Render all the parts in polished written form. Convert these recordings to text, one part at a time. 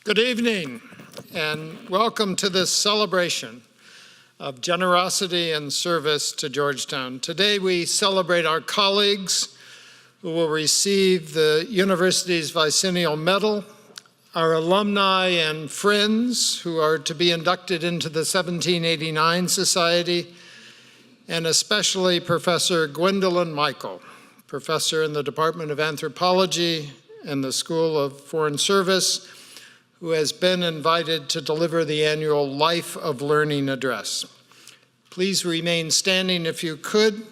Good evening, and welcome to this celebration of generosity and service to Georgetown. Today we celebrate our colleagues who will receive the university's Vicennial Medal, our alumni and friends who are to be inducted into the 1789 Society, and especially Professor Gwendolyn Michael, professor in the Department of Anthropology and the School of Foreign Service, who has been invited to deliver the annual Life of Learning address. Please remain standing if you could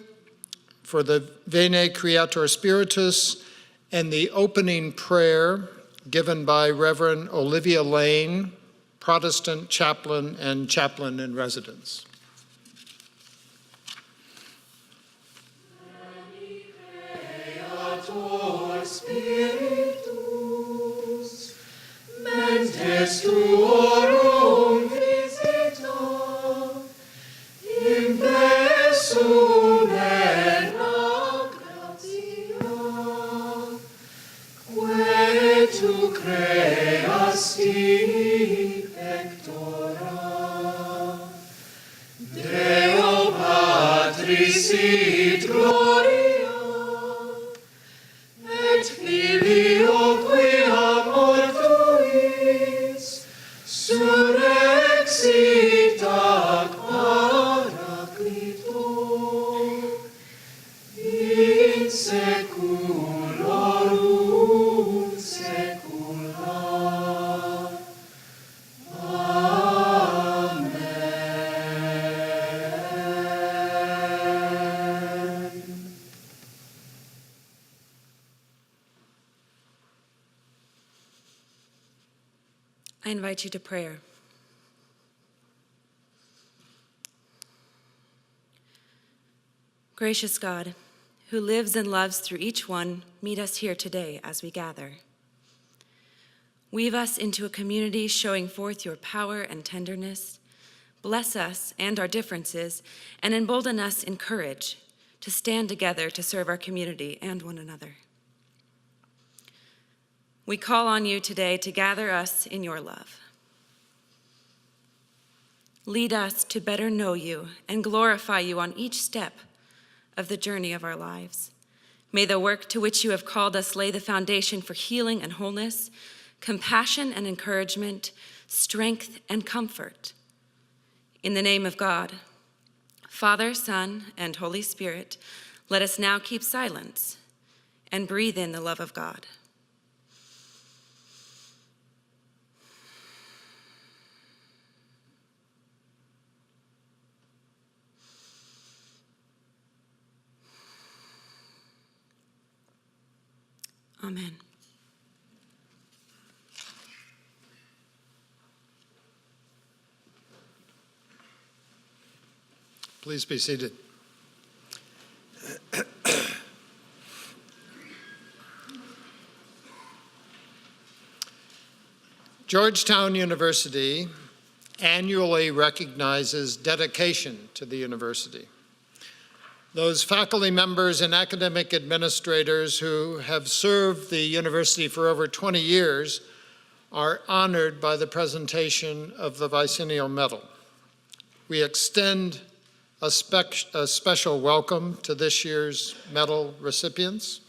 for the Veni Creator Spiritus and the opening prayer given by Reverend Olivia Lane, Protestant chaplain and chaplain in residence. Veni Creator Spiritus, mentes tuorum visita, impessum erra gratia, que tu creasti pectora, Deo Patris et Gloria, et Filio quia mortuis surrexit ac Paraclito in saeculorum saecula. Amen. I invite you to prayer. Gracious God, who lives and loves through each one, meet us here today as we gather. Weave us into a community showing forth your power and tenderness. Bless us and our differences, and embolden us in courage to stand together to serve our community and one another. We call on you today to gather us in your love. Lead us to better know you and glorify you on each step of the journey of our lives. May the work to which you have called us lay the foundation for healing and wholeness, compassion and encouragement, strength and comfort. In the name of God, Father, Son, and Holy Spirit, let us now keep silence and breathe in the love of God. Amen. Please be seated. Georgetown University annually recognizes dedication to the university. Those faculty members and academic administrators who have served the university for over 20 years are honored by the presentation of the Vicennial Medal. We extend a special welcome to this year's medal recipients,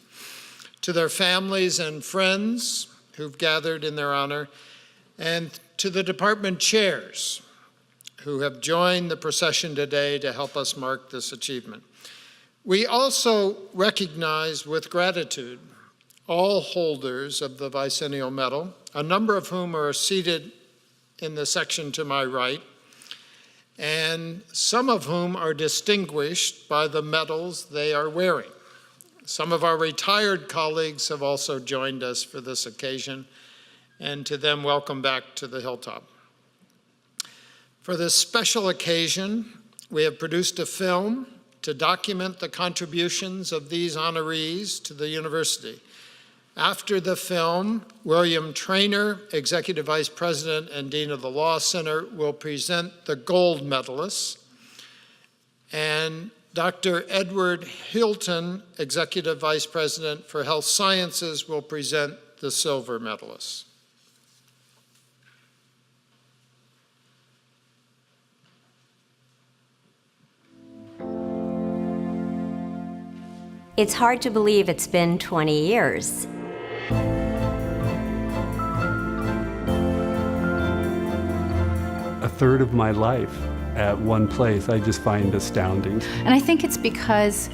to their families and friends who've gathered in their honor, and to the department chairs who have joined the procession today to help us mark this achievement. We also recognize with gratitude all holders of the Vicennial Medal, a number of whom are seated in the section to my right, and some of whom are distinguished by the medals they are wearing. Some of our retired colleagues have also joined us for this occasion, and to them, welcome back to the Hilltop. For this special occasion, we have produced a film to document the contributions of these honorees to the university. After the film, William Trainer, Executive Vice President and Dean of the Law Center, will present the gold medalists, and Dr. Edward Hilton, Executive Vice President for Health Sciences, will present the silver medalists. It's hard to believe it's been 20 years. A third of my life at one place, I just find astounding. And I think it's because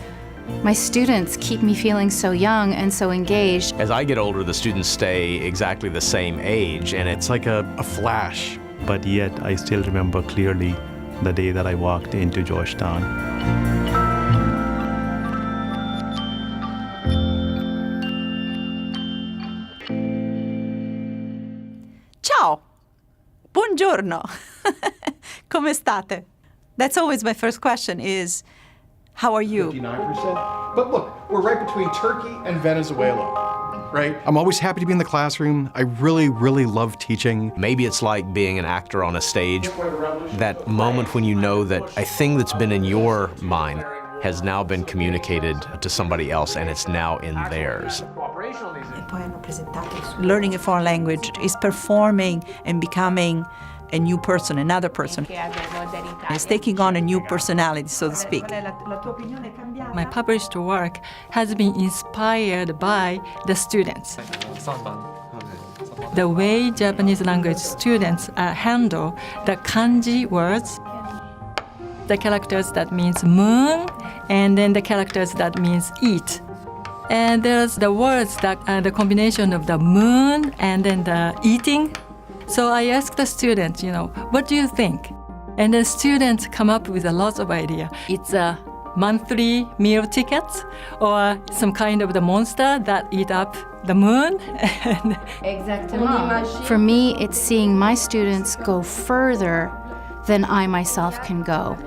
my students keep me feeling so young and so engaged. As I get older, the students stay exactly the same age, and it's like a flash. But yet, I still remember clearly the day that I walked into Georgetown. Ciao! Buongiorno! Come state? That's always my first question is, how are you? 59%. But look, we're right between Turkey and Venezuela, right? I'm always happy to be in the classroom. I really, really love teaching. Maybe it's like being an actor on a stage, that moment when you know that a thing that's been in your mind has now been communicated to somebody else and it's now in theirs. Learning a foreign language is performing and becoming a new person, another person. It's taking on a new personality, so to speak. My published work has been inspired by the students. The way Japanese language students handle the kanji words, the characters that means moon, and then the characters that means eat. And there's the words that the combination of the moon and then the eating. So I asked the students, what do you think? And the students come up with a lot of ideas. It's a monthly meal tickets or some kind of the monster that eat up the moon. For me, it's seeing my students go further than I myself can go.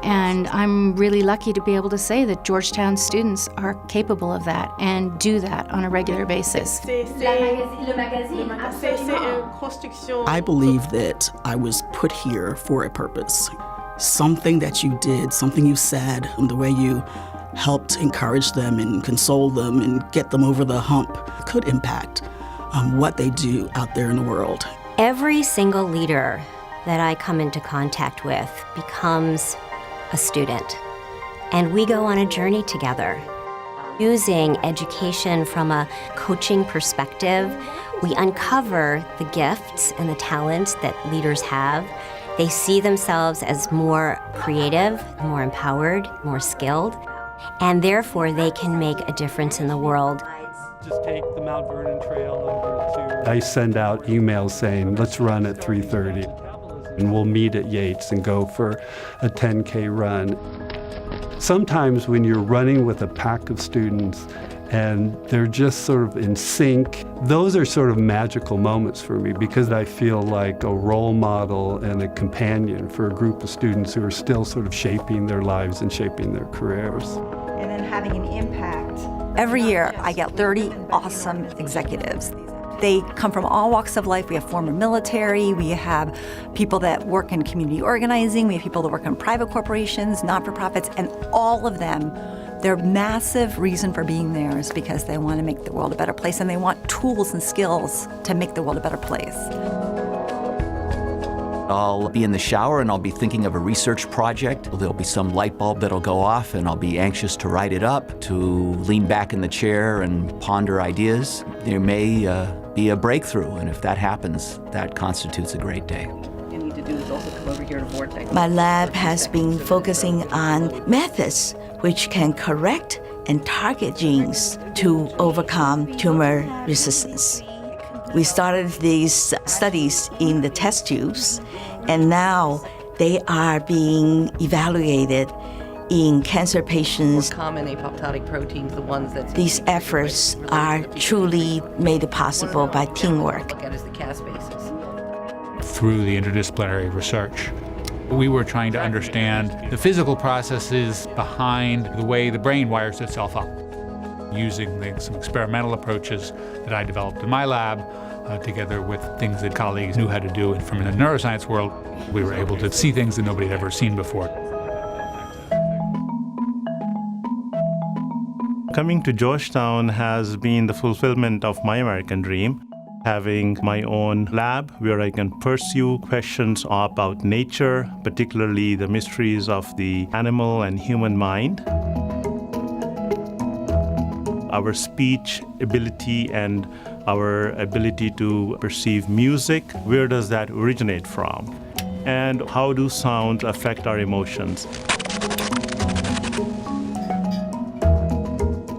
And I'm really lucky to be able to say that Georgetown students are capable of that and do that on a regular basis. I believe that I was put here for a purpose. Something that you did, something you said, and the way you helped encourage them and console them and get them over the hump could impact what they do out there in the world. Every single leader that I come into contact with becomes a student, and we go on a journey together. Using education from a coaching perspective, we uncover the gifts and the talents that leaders have. They see themselves as more creative, more empowered, more skilled, and therefore they can make a difference in the world. Just take the Mount Vernon Trail over to... I send out emails saying, let's run at 3:30. And we'll meet at Yates and go for a 10K run. Sometimes when you're running with a pack of students and they're just sort of in sync, those are sort of magical moments for me because I feel like a role model and a companion for a group of students who are still sort of shaping their lives and shaping their careers. And then having an impact. Every year, I get 30 awesome executives. They come from all walks of life. We have former military, we have people that work in community organizing, we have people that work in private corporations, not-for-profits, and all of them, their massive reason for being there is because they want to make the world a better place and they want tools and skills to make the world a better place. I'll be in the shower and I'll be thinking of a research project. There'll be some light bulb that'll go off and I'll be anxious to write it up, to lean back in the chair and ponder ideas. There may be a breakthrough, and if that happens, that constitutes a great day. You need to do is also come over here to Vortex. My lab has been focusing on methods which can correct and target genes to overcome tumor resistance. We started these studies in the test tubes, and now they are being evaluated in cancer patients. Common apoptotic proteins, the ones that... These efforts are truly made possible by teamwork. Look at is the Cas basis. Through the interdisciplinary research, we were trying to understand the physical processes behind the way the brain wires itself up. Using some experimental approaches that I developed in my lab, together with things that colleagues knew how to do. And from the neuroscience world, we were able to see things that nobody had ever seen before. Coming to Georgetown has been the fulfillment of my American dream. Having my own lab where I can pursue questions about nature, particularly the mysteries of the animal and human mind. our speech ability and our ability to perceive music, where does that originate from? And how do sounds affect our emotions?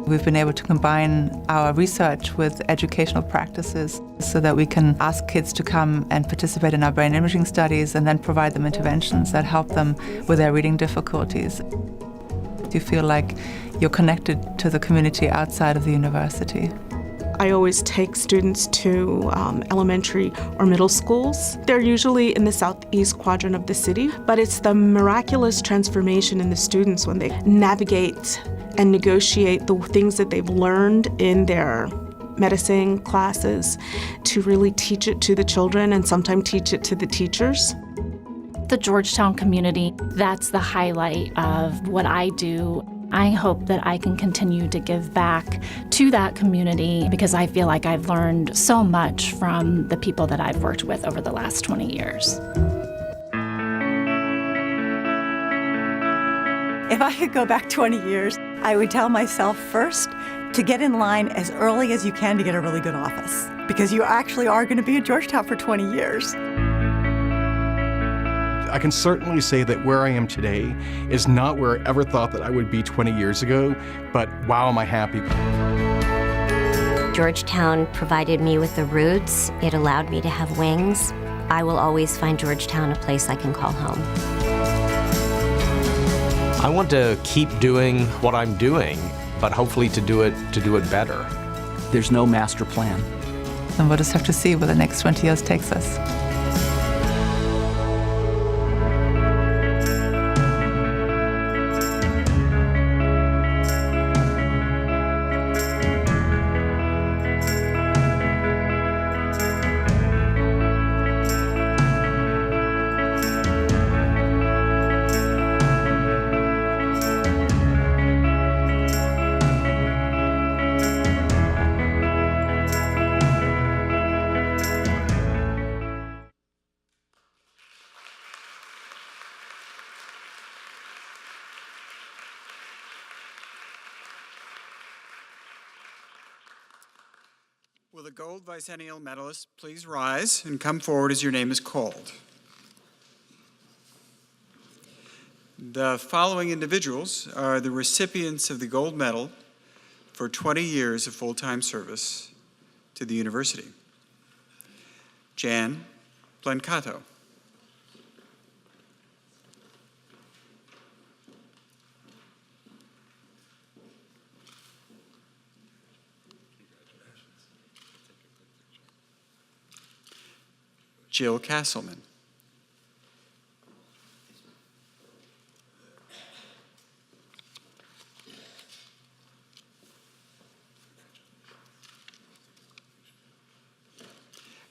We've been able to combine our research with educational practices so that we can ask kids to come and participate in our brain imaging studies and then provide them interventions that help them with their reading difficulties. You feel like you're connected to the community outside of the university. I always take students to elementary or middle schools. They're usually in the southeast quadrant of the city, but it's the miraculous transformation in the students when they navigate and negotiate the things that they've learned in their medicine classes to really teach it to the children and sometimes teach it to the teachers. The Georgetown community, that's the highlight of what I do. I hope that I can continue to give back to that community because I feel like I've learned so much from the people that I've worked with over the last 20 years. If I could go back 20 years, I would tell myself first to get in line as early as you can to get a really good office, because you actually are going to be at Georgetown for 20 years. I can certainly say that where I am today is not where I ever thought that I would be 20 years ago, but wow, am I happy. Georgetown provided me with the roots. It allowed me to have wings. I will always find Georgetown a place I can call home. I want to keep doing what I'm doing, but hopefully to do it better. There's no master plan. And we'll just have to see where the next 20 years takes us. Will the gold bicentennial medalist please rise and come forward as your name is called? The following individuals are the recipients of the gold medal for 20 years of full-time service to the university. Jan Blancato. Jill Castleman.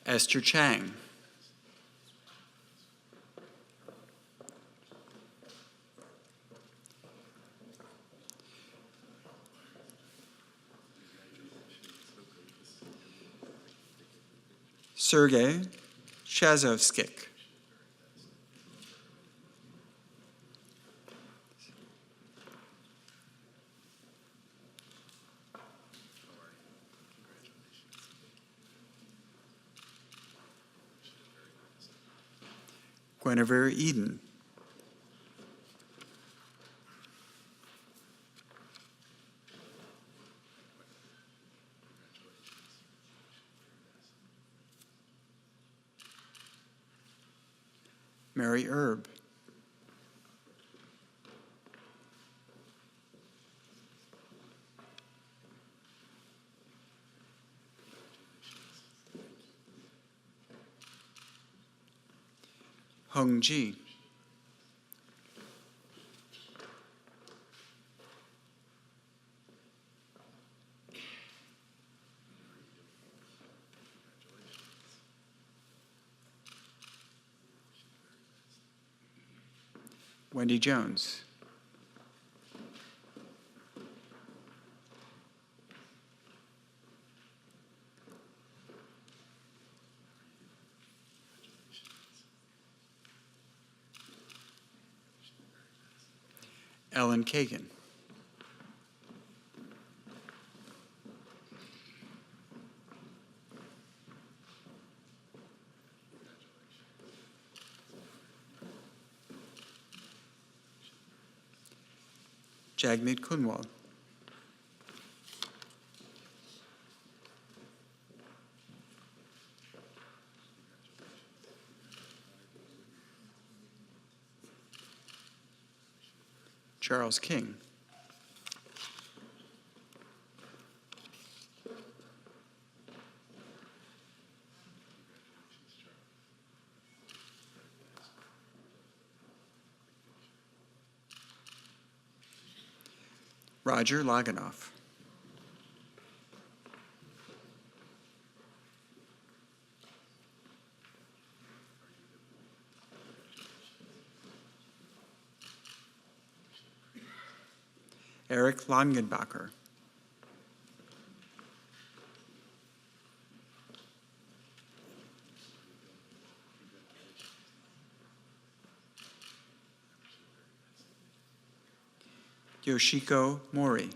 Esther Chang. Sergei Chazovskik. Guinevere Eden. Mary Erb. Hung Ji. Wendy Jones. Ellen Kagan. Jagmeet Kunwal. Charles King. Roger Loganoff. Eric Langenbacher. Yoshiko Mori.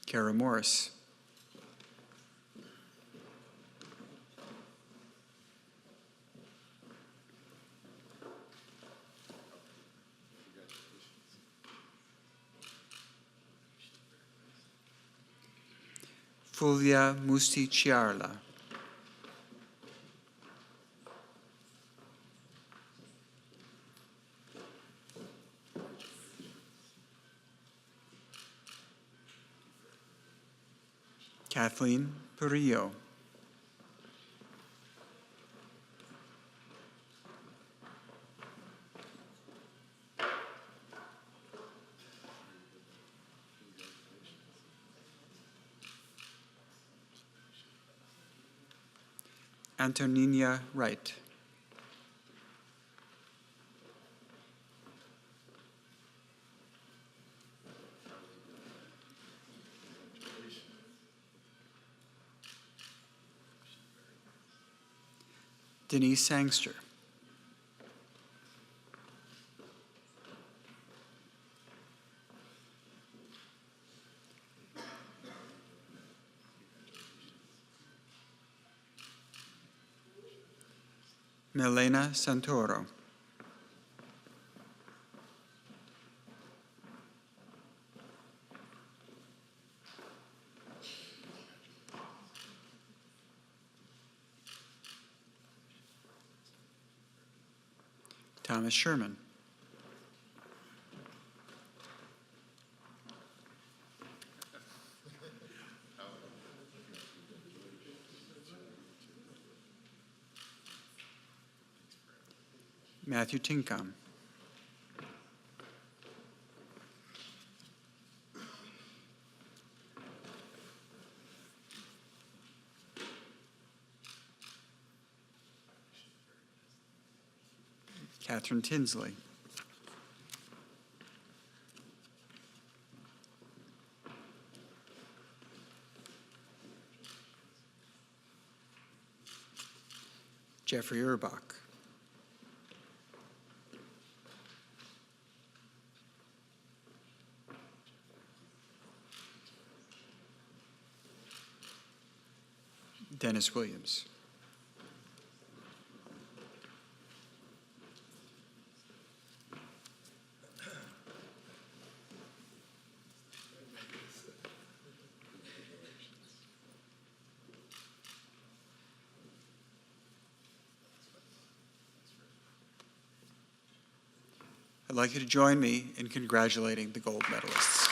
Kara Morris. Fulvia Musti Chiarla. Kathleen Perillo. Antonina Wright. Denise Sangster. Milena Santoro. Thomas Sherman. Matthew Tinkham. Catherine Tinsley. Jeffrey Urbach. Dennis Williams. I'd like you to join me in congratulating the gold medalists.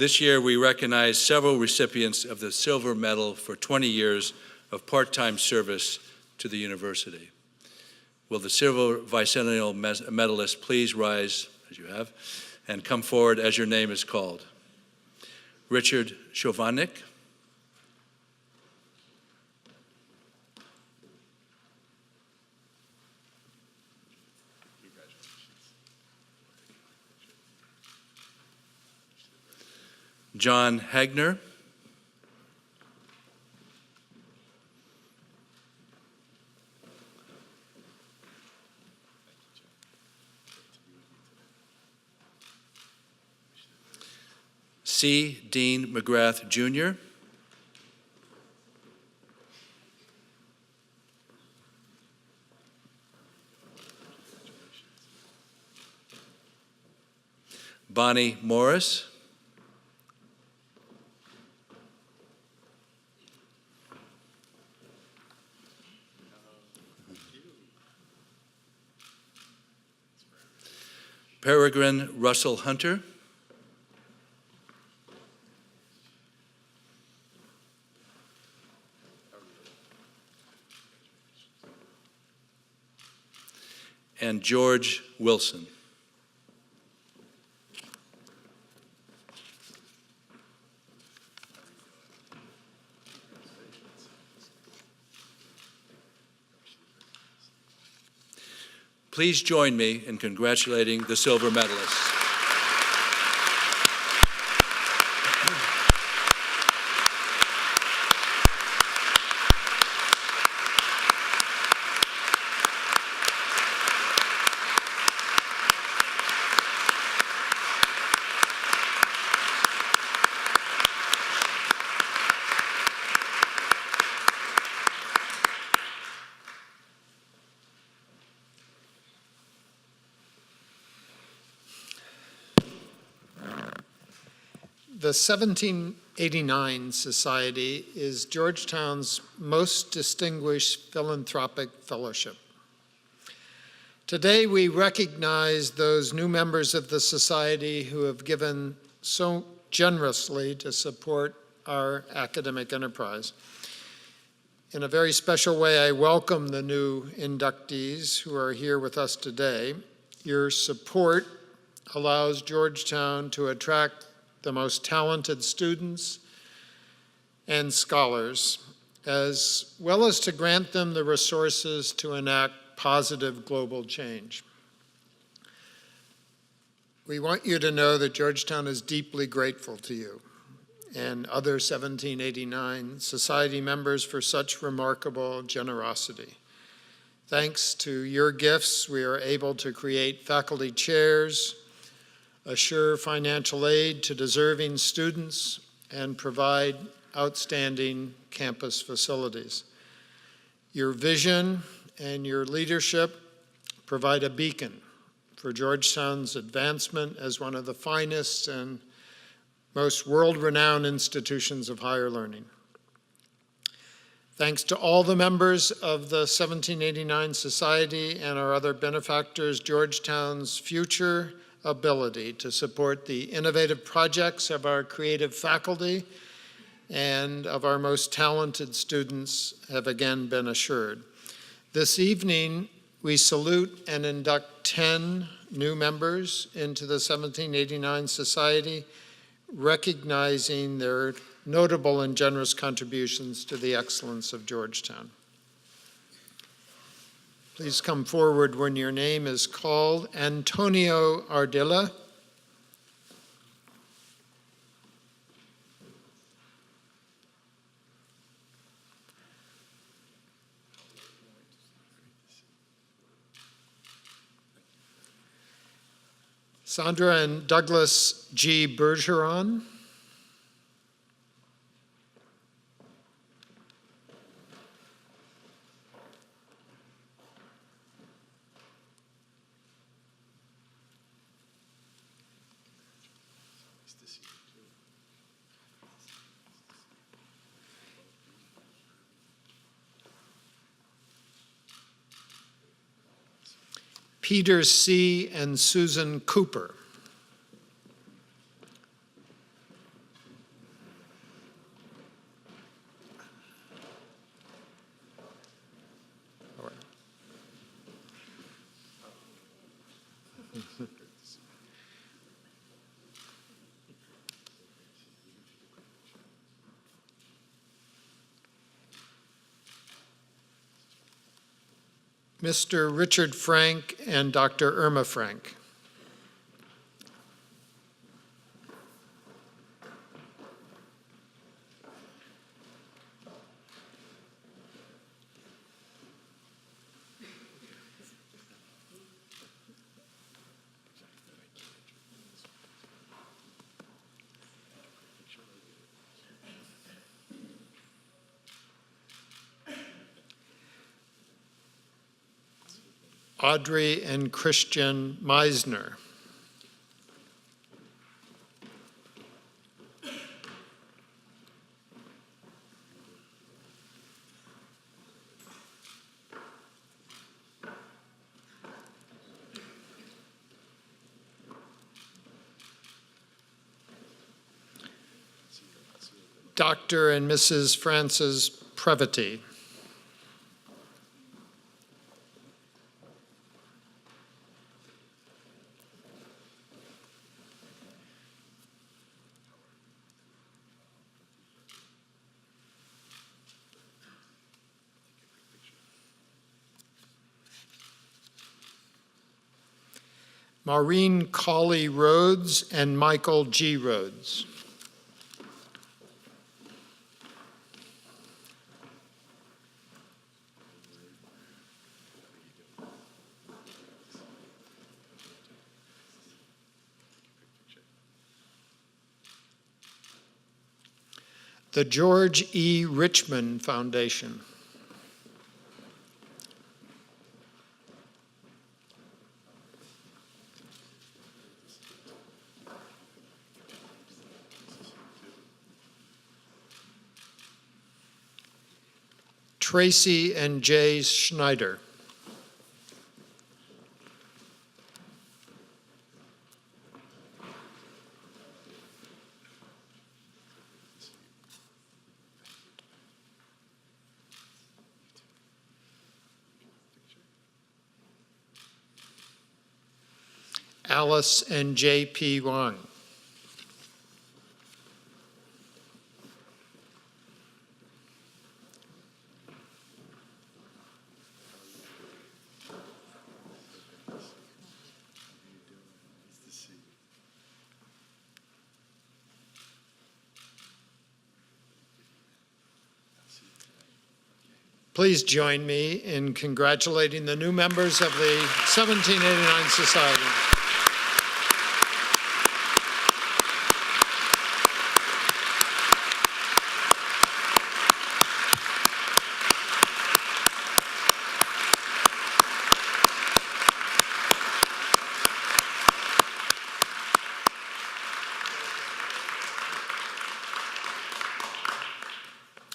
This year, we recognize several recipients of the Silver Medal for 20 years of part-time service to the university. Will the Silver Bicentennial Medalists please rise as you have, and come forward as your name is called. Richard Chovanec. John Hagner. C. Dean McGrath, Jr. Bonnie Morris. Peregrine Russell Hunter. And George Wilson. Please join me in congratulating the silver medalists. The 1789 Society is Georgetown's most distinguished philanthropic fellowship. Today, we recognize those new members of the Society who have given so generously to support our academic enterprise. In a very special way, I welcome the new inductees who are here with us today. Your support allows Georgetown to attract the most talented students and scholars, as well as to grant them the resources to enact positive global change. We want you to know that Georgetown is deeply grateful to you and other 1789 Society members for such remarkable generosity. Thanks to your gifts, we are able to create faculty chairs, assure financial aid to deserving students, and provide outstanding campus facilities. Your vision and your leadership provide a beacon for Georgetown's advancement as one of the finest and most world-renowned institutions of higher learning. Thanks to all the members of the 1789 Society and our other benefactors, Georgetown's future ability to support the innovative projects of our creative faculty and of our most talented students have again been assured. This evening, we salute and induct 10 new members into the 1789 Society, recognizing their notable and generous contributions to the excellence of Georgetown. Please come forward when your name is called. Antonio Ardila. Sandra and Douglas G. Bergeron. Peter C. and Susan Cooper. Mr. Richard Frank and Dr. Irma Frank. Audrey and Christian Meisner. Dr. and Mrs. Frances Previty. Maureen Colley Rhodes and Michael G. Rhodes. The George E. Richmond Foundation. Tracy and Jay Schneider. Alice and J.P. Wang. Please join me in congratulating the new members of the 1789 Society.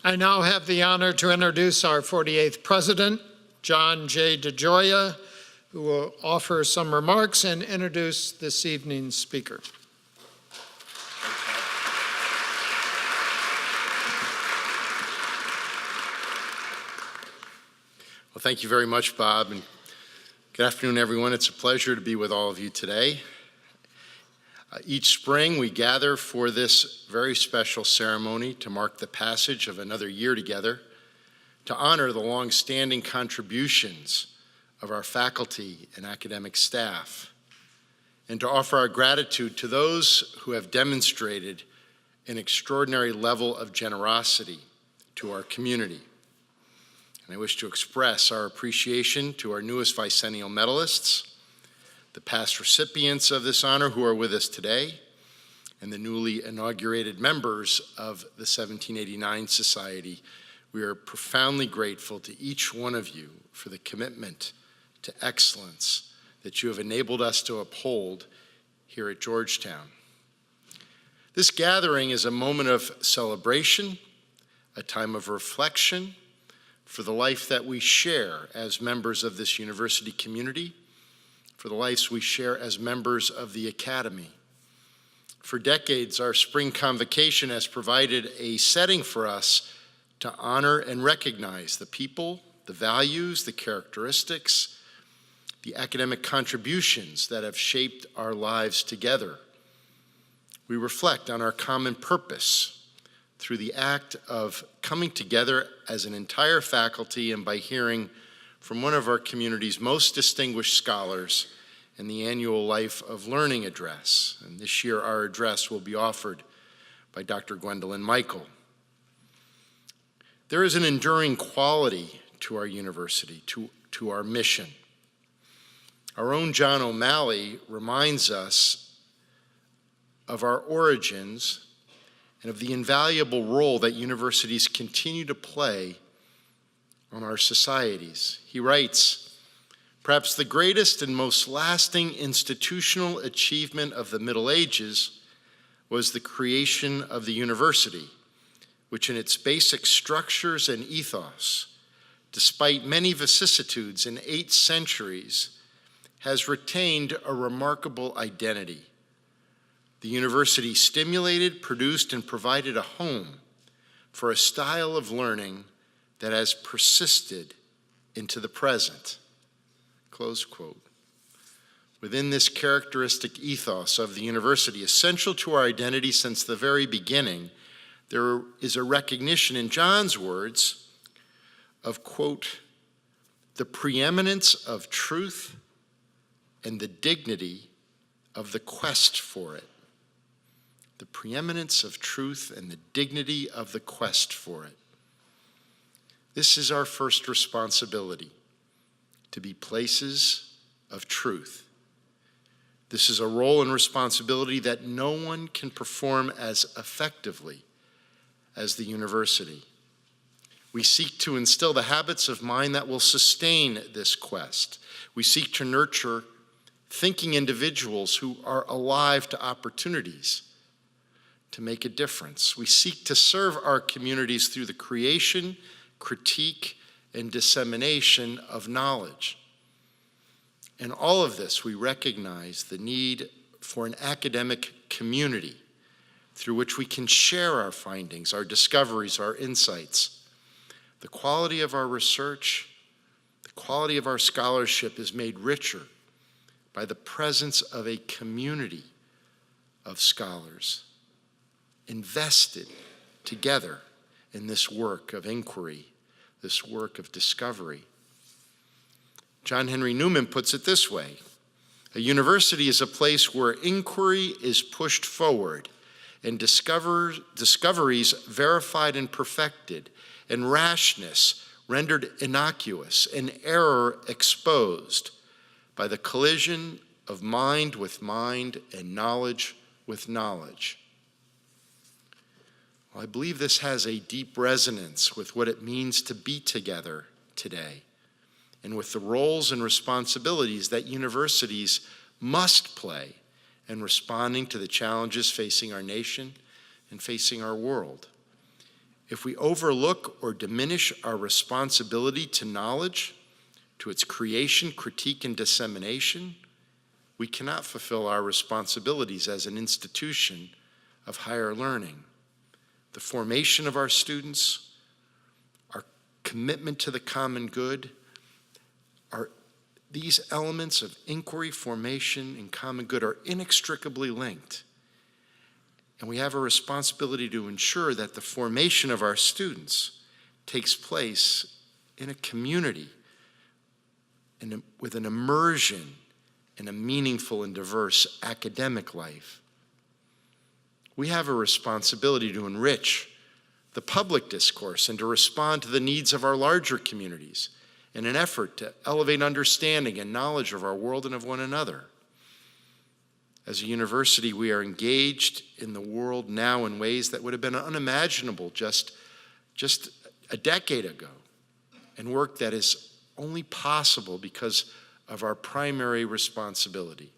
I now have the honor to introduce our 48th president, John J. DeGioia, who will offer some remarks and introduce this evening's speaker. Well, thank you very much, Bob, and good afternoon, everyone. It's a pleasure to be with all of you today. Each spring, we gather for this very special ceremony to mark the passage of another year together, to honor the long-standing contributions of our faculty and academic staff, and to offer our gratitude to those who have demonstrated an extraordinary level of generosity to our community. And I wish to express our appreciation to our newest Vicennial medalists, the past recipients of this honor who are with us today, and the newly inaugurated members of the 1789 Society. We are profoundly grateful to each one of you for the commitment to excellence that you have enabled us to uphold here at Georgetown. This gathering is a moment of celebration, a time of reflection for the life that we share as members of this university community, for the lives we share as members of the Academy. For decades, our spring convocation has provided a setting for us to honor and recognize the people, the values, the characteristics, the academic contributions that have shaped our lives together. We reflect on our common purpose through the act of coming together as an entire faculty and by hearing from one of our community's most distinguished scholars in the annual Life of Learning address. And this year our address will be offered by Dr. Gwendolyn Michael. There is an enduring quality to our university, to our mission. Our own John O'Malley reminds us of our origins and of the invaluable role that universities continue to play on our societies. He writes, "Perhaps the greatest and most lasting institutional achievement of the Middle Ages was the creation of the university, which in its basic structures and ethos, despite many vicissitudes in 8 centuries, has retained a remarkable identity. The university stimulated, produced, and provided a home for a style of learning that has persisted into the present." Close quote. Within this characteristic ethos of the university, essential to our identity since the very beginning, there is a recognition in John's words of, quote, "the preeminence of truth and the dignity of the quest for it." The preeminence of truth and the dignity of the quest for it. This is our first responsibility, to be places of truth. This is a role and responsibility that no one can perform as effectively as the university. We seek to instill the habits of mind that will sustain this quest. We seek to nurture thinking individuals who are alive to opportunities to make a difference. We seek to serve our communities through the creation, critique, and dissemination of knowledge. In all of this, we recognize the need for an academic community through which we can share our findings, our discoveries, our insights. The quality of our research, the quality of our scholarship is made richer by the presence of a community of scholars invested together in this work of inquiry, this work of discovery. John Henry Newman puts it this way: a university is a place where inquiry is pushed forward and discoveries verified and perfected, and rashness rendered innocuous, and error exposed by the collision of mind with mind and knowledge with knowledge. Well, I believe this has a deep resonance with what it means to be together today, and with the roles and responsibilities that universities must play in responding to the challenges facing our nation and facing our world. If we overlook or diminish our responsibility to knowledge, to its creation, critique, and dissemination, we cannot fulfill our responsibilities as an institution of higher learning. The formation of our students, our commitment to the common good, these elements of inquiry, formation, and common good are inextricably linked. And we have a responsibility to ensure that the formation of our students takes place in a community with an immersion in a meaningful and diverse academic life. We have a responsibility to enrich the public discourse and to respond to the needs of our larger communities in an effort to elevate understanding and knowledge of our world and of one another. As a university, we are engaged in the world now in ways that would have been unimaginable just a decade ago, and work that is only possible because of our primary responsibility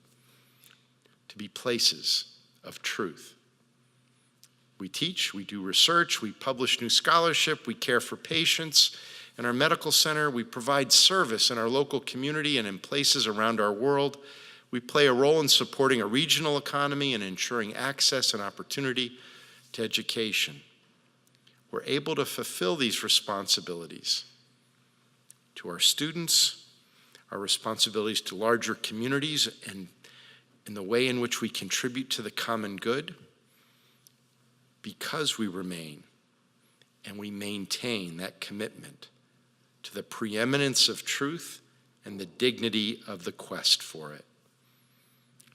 to be places of truth. We teach, we do research, we publish new scholarship, we care for patients. In our medical center, we provide service in our local community and in places around our world. We play a role in supporting a regional economy and ensuring access and opportunity to education. We're able to fulfill these responsibilities to our students, our responsibilities to larger communities, and in the way in which we contribute to the common good, because we remain and we maintain that commitment to the preeminence of truth and the dignity of the quest for it.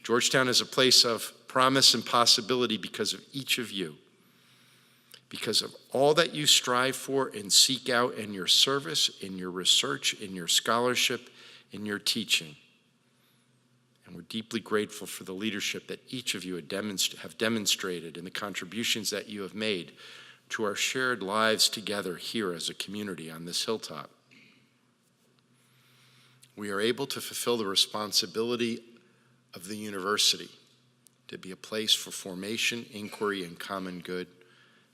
Georgetown is a place of promise and possibility because of each of you, because of all that you strive for and seek out in your service, in your research, in your scholarship, in your teaching. And we're deeply grateful for the leadership that each of you have demonstrated and the contributions that you have made to our shared lives together here as a community on this hilltop. We are able to fulfill the responsibility of the university to be a place for formation, inquiry, and common good,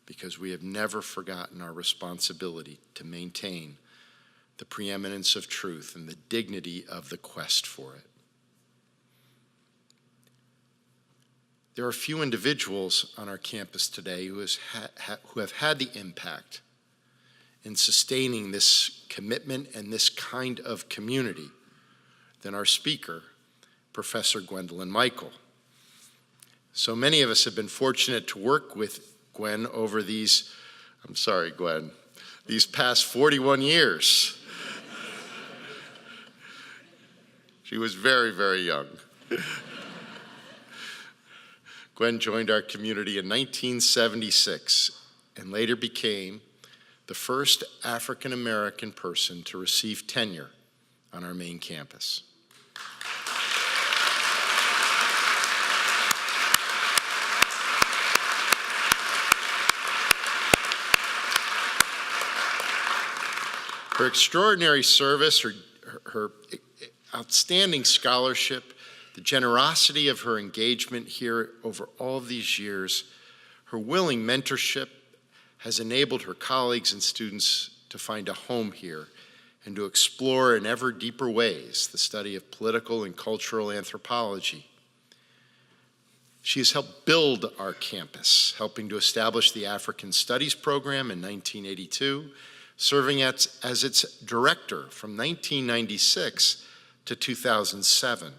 because we have never forgotten our responsibility to maintain the preeminence of truth and the dignity of the quest for it. There are few individuals on our campus today who have had the impact in sustaining this commitment and this kind of community than our speaker, Professor Gwendolyn Michael. So many of us have been fortunate to work with Gwen over these past 41 years. She was very, very young. Gwen joined our community in 1976 and later became the first African American person to receive tenure on our main campus. Her extraordinary service, her outstanding scholarship, the generosity of her engagement here over all of these years, her willing mentorship has enabled her colleagues and students to find a home here and to explore in ever deeper ways the study of political and cultural anthropology. She has helped build our campus, helping to establish the African Studies program in 1982, serving as its director from 1996 to 2007.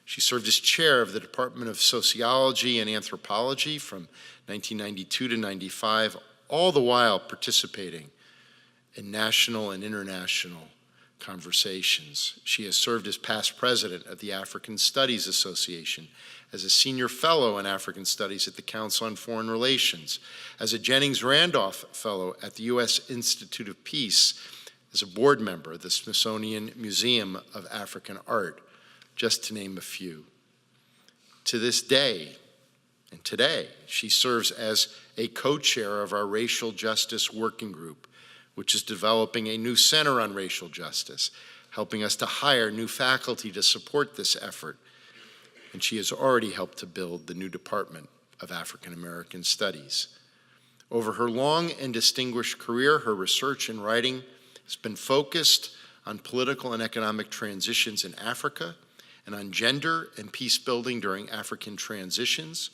She served as chair of the Department of Sociology and Anthropology from 1992 to 95, all the while participating in national and international conversations. She has served as past president of the African Studies Association, as a senior fellow in African Studies at the Council on Foreign Relations, as a Jennings Randolph Fellow at the U.S. Institute of Peace, as a board member of the Smithsonian Museum of African Art, just to name a few. To this day, and today, she serves as a co-chair of our Racial Justice Working Group, which is developing a new center on racial justice, helping us to hire new faculty to support this effort. And she has already helped to build the new Department of African American Studies. Over her long and distinguished career, her research and writing has been focused on political and economic transitions in Africa and on gender and peace building during African transitions.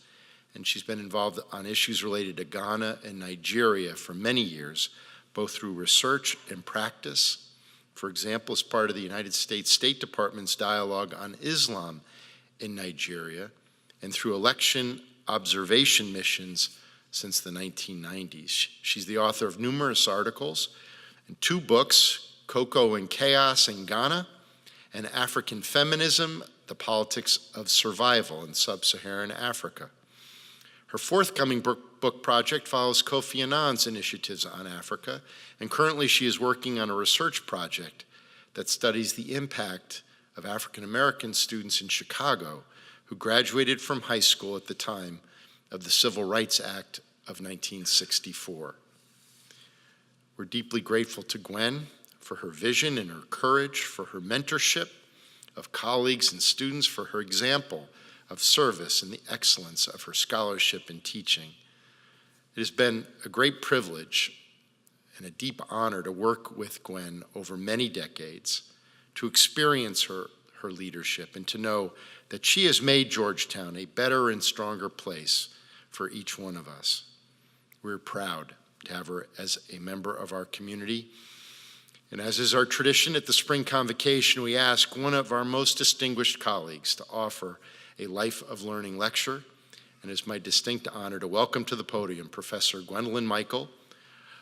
And she's been involved on issues related to Ghana and Nigeria for many years, both through research and practice. For example, as part of the United States State Department's dialogue on Islam in Nigeria, and through election observation missions since the 1990s. She's the author of numerous articles and 2 books, Cocoa and Chaos in Ghana, and African Feminism, The Politics of Survival in Sub-Saharan Africa. Her forthcoming book project follows Kofi Annan's initiatives on Africa, and currently she is working on a research project that studies the impact of African American students in Chicago who graduated from high school at the time of the Civil Rights Act of 1964. We're deeply grateful to Gwen for her vision and her courage, for her mentorship of colleagues and students, for her example of service and the excellence of her scholarship and teaching. It has been a great privilege and a deep honor to work with Gwen over many decades, to experience her leadership, and to know that she has made Georgetown a better and stronger place for each one of us. We're proud to have her as a member of our community. And as is our tradition at the spring convocation, we ask one of our most distinguished colleagues to offer a Life of Learning lecture. And it's my distinct honor to welcome to the podium Professor Gwendolyn Michael,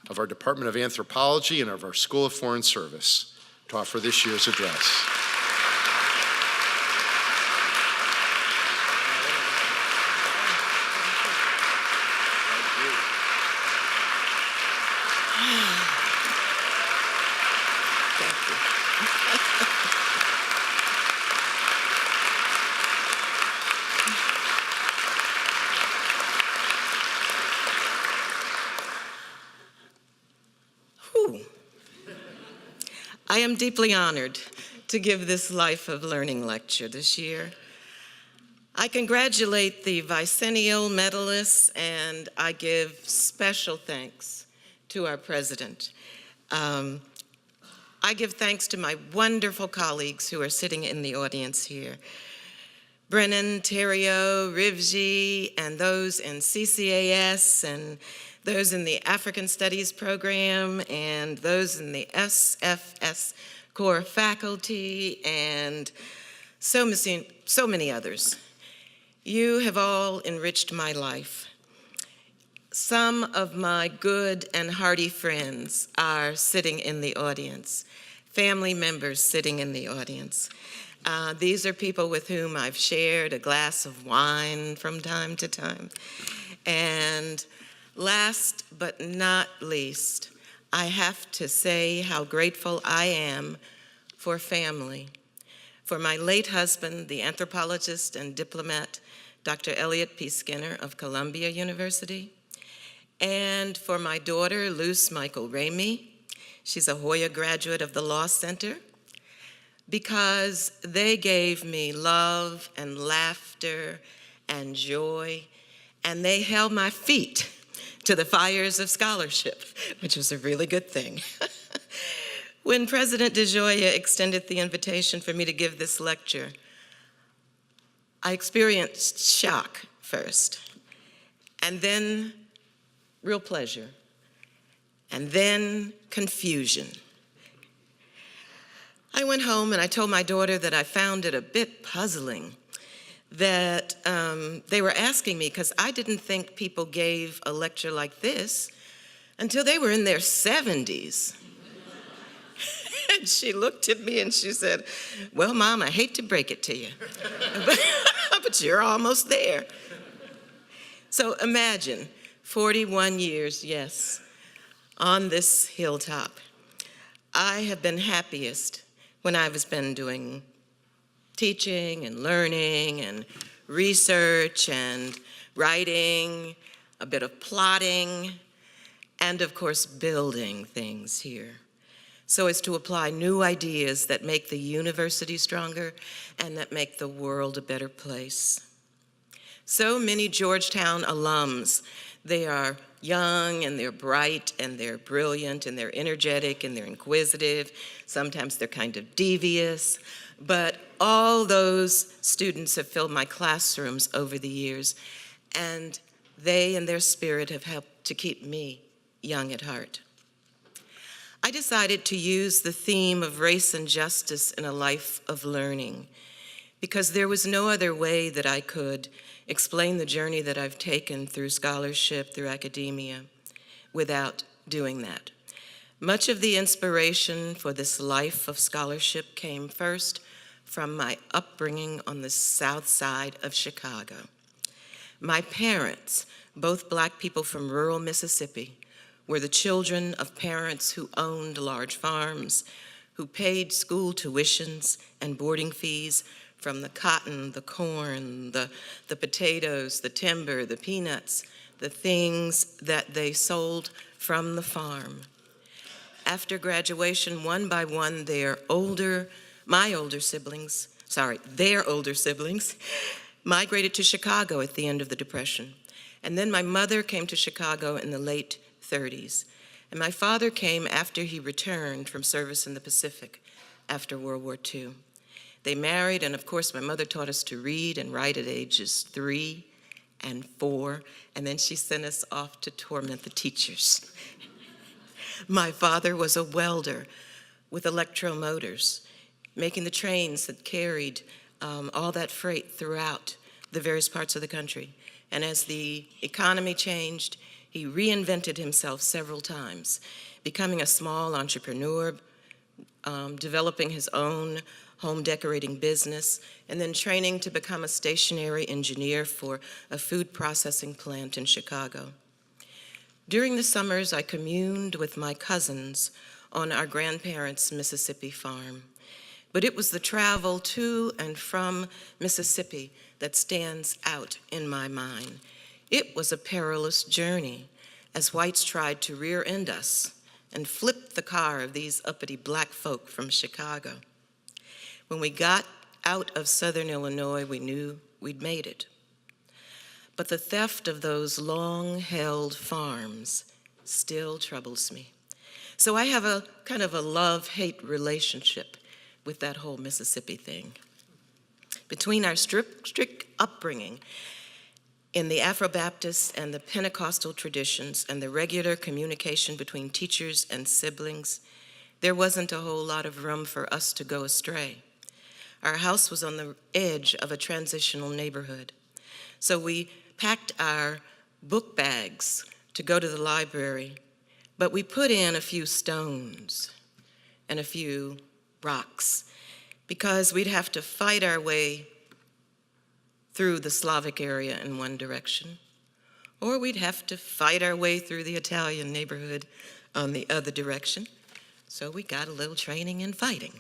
of our Department of Anthropology and of our School of Foreign Service to offer this year's address. I am deeply honored to give this Life of Learning lecture this year. I congratulate the bicentennial medalists, and I give special thanks to our president. I give thanks to my wonderful colleagues who are sitting in the audience here. Brennan, Terrio, Rivji, and those in CCAS, and those in the African Studies program, and those in the SFS core faculty, and so many others. You have all enriched my life. Some of my good and hearty friends are sitting in the audience, family members sitting in the audience. These are people with whom I've shared a glass of wine from time to time. And last but not least, I have to say how grateful I am for family, for my late husband, the anthropologist and diplomat, Dr. Elliot P. Skinner of Columbia University, and for my daughter, Luce Michael Ramey. She's a Hoya graduate of the Law Center, because they gave me love and laughter and joy, and they held my feet to the fires of scholarship, which was a really good thing. When President DeGioia extended the invitation for me to give this lecture, I experienced shock first, and then real pleasure, and then confusion. I went home and I told my daughter that I found it a bit puzzling that they were asking me, because I didn't think people gave a lecture like this until they were in their 70s. And she looked at me and she said, "Well, Mom, I hate to break it to you, but you're almost there." So imagine 41 years, yes, on this hilltop. I have been happiest when I've been doing teaching and learning and research and writing, a bit of plotting, and of course building things here, so as to apply new ideas that make the university stronger and that make the world a better place. So many Georgetown alums, they are young and they're bright and they're brilliant and they're energetic and they're inquisitive. Sometimes they're kind of devious, but all those students have filled my classrooms over the years, and they and their spirit have helped to keep me young at heart. I decided to use the theme of race and justice in a life of learning because there was no other way that I could explain the journey that I've taken through scholarship, through academia, without doing that. Much of the inspiration for this life of scholarship came first from my upbringing on the south side of Chicago. My parents, both Black people from rural Mississippi, were the children of parents who owned large farms, who paid school tuitions and boarding fees from the cotton, the corn, the potatoes, the timber, the peanuts, the things that they sold from the farm. After graduation, one by one, their older siblings migrated to Chicago at the end of the Depression. And then my mother came to Chicago in the late 30s. And my father came after he returned from service in the Pacific after World War II. They married, and of course, my mother taught us to read and write at ages 3 and 4, and then she sent us off to torment the teachers. My father was a welder with electromotors, making the trains that carried all that freight throughout the various parts of the country. And as the economy changed, He reinvented himself several times, becoming a small entrepreneur, developing his own home decorating business, and then training to become a stationary engineer for a food processing plant in Chicago. During the summers, I communed with my cousins on our grandparents' Mississippi farm. But it was the travel to and from Mississippi that stands out in my mind. It was a perilous journey as whites tried to rear-end us and flip the car of these uppity black folk from Chicago. When we got out of southern Illinois, we knew we'd made it. But the theft of those long-held farms still troubles me. So I have a kind of a love-hate relationship with that whole Mississippi thing. Between our strict upbringing in the Afro-Baptist and the Pentecostal traditions and the regular communication between teachers and siblings, there wasn't a whole lot of room for us to go astray. Our house was on the edge of a transitional neighborhood. So we packed our book bags to go to the library, but we put in a few stones and a few rocks because we'd have to fight our way through the Slavic area in one direction, or we'd have to fight our way through the Italian neighborhood on the other direction. So we got a little training in fighting.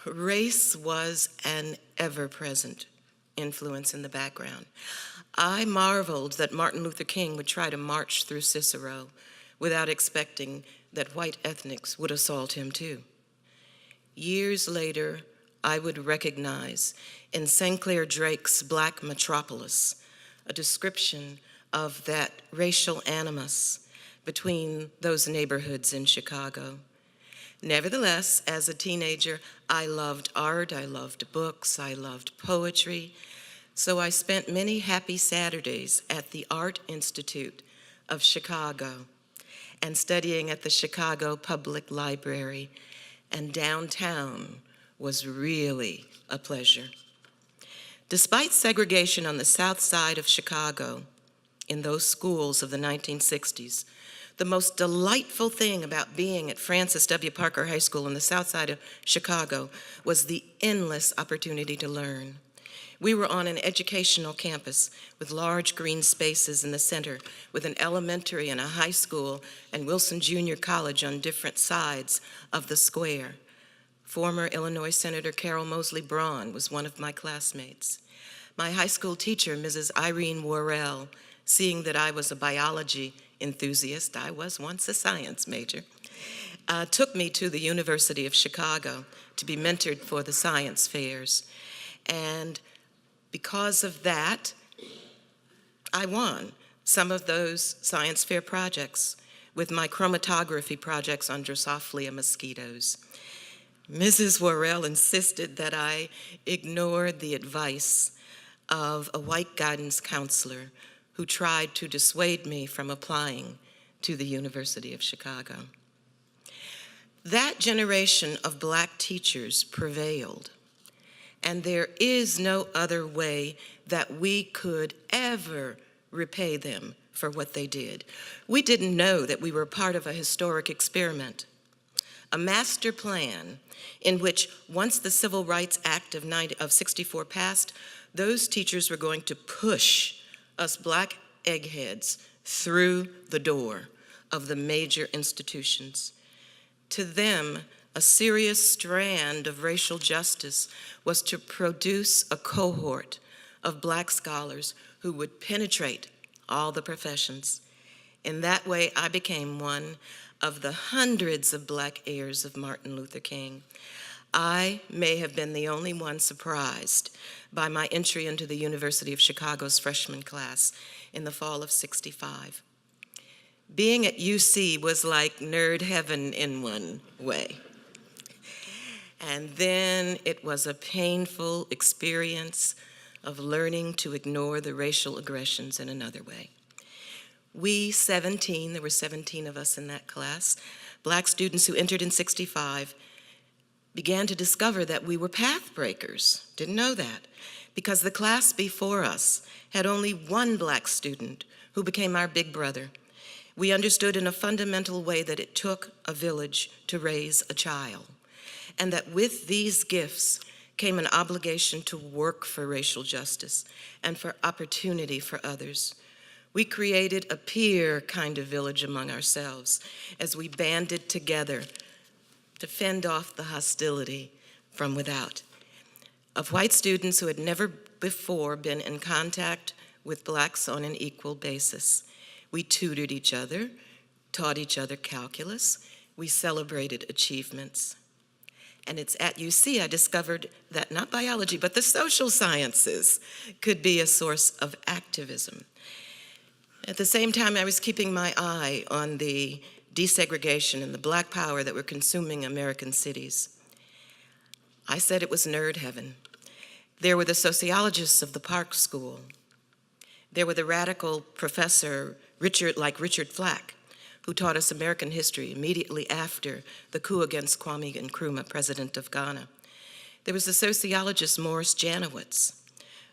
Race was an ever-present influence in the background. I marveled that Martin Luther King would try to march through Cicero without expecting that white ethnics would assault him too. Years later, I would recognize in St. Clair Drake's Black Metropolis a description of that racial animus between those neighborhoods in Chicago. Nevertheless, as a teenager, I loved art, I loved books, I loved poetry. So I spent many happy Saturdays at the Art Institute of Chicago and studying at the Chicago Public Library, and downtown was really a pleasure. Despite segregation on the south side of Chicago in those schools of the 1960s, the most delightful thing about being at Francis W. Parker High School on the south side of Chicago was the endless opportunity to learn. We were on an educational campus with large green spaces in the center, with an elementary and a high school and Wilson Junior College on different sides of the square. Former Illinois Senator Carol Moseley Braun was one of my classmates. My high school teacher, Mrs. Irene Worrell, seeing that I was a biology enthusiast, I was once a science major, took me to the University of Chicago to be mentored for the science fairs. And because of that, I won some of those science fair projects with my chromatography projects on Drosophila mosquitoes. Mrs. Worrell insisted that I ignored the advice of a white guidance counselor who tried to dissuade me from applying to the University of Chicago. That generation of Black teachers prevailed, and there is no other way that we could ever repay them for what they did. We didn't know that we were part of a historic experiment, a master plan in which once the Civil Rights Act of 64 passed, those teachers were going to push us Black eggheads through the door of the major institutions. To them, a serious strand of racial justice was to produce a cohort of Black scholars who would penetrate all the professions. In that way, I became one of the hundreds of Black heirs of Martin Luther King. I may have been the only one surprised by my entry into the University of Chicago's freshman class in the fall of '65. Being at UC was like nerd heaven in one way. And then it was a painful experience of learning to ignore the racial aggressions in another way. We 17, there were 17 of us in that class, Black students who entered in '65, began to discover that we were path breakers. Didn't know that. because the class before us had only one black student who became our big brother. We understood in a fundamental way that it took a village to raise a child, and that with these gifts came an obligation to work for racial justice and for opportunity for others. We created a peer kind of village among ourselves as we banded together to fend off the hostility from without, of white students who had never before been in contact with blacks on an equal basis. We tutored each other, taught each other calculus, we celebrated achievements. And it's at UC I discovered that not biology, but the social sciences could be a source of activism. At the same time, I was keeping my eye on the desegregation and the black power that were consuming American cities. I said it was nerd heaven. There were the sociologists of the Park School. There were the radical professor, like Richard Flack, who taught us American history immediately after the coup against Kwame Nkrumah, president of Ghana. There was the sociologist Morris Janowitz,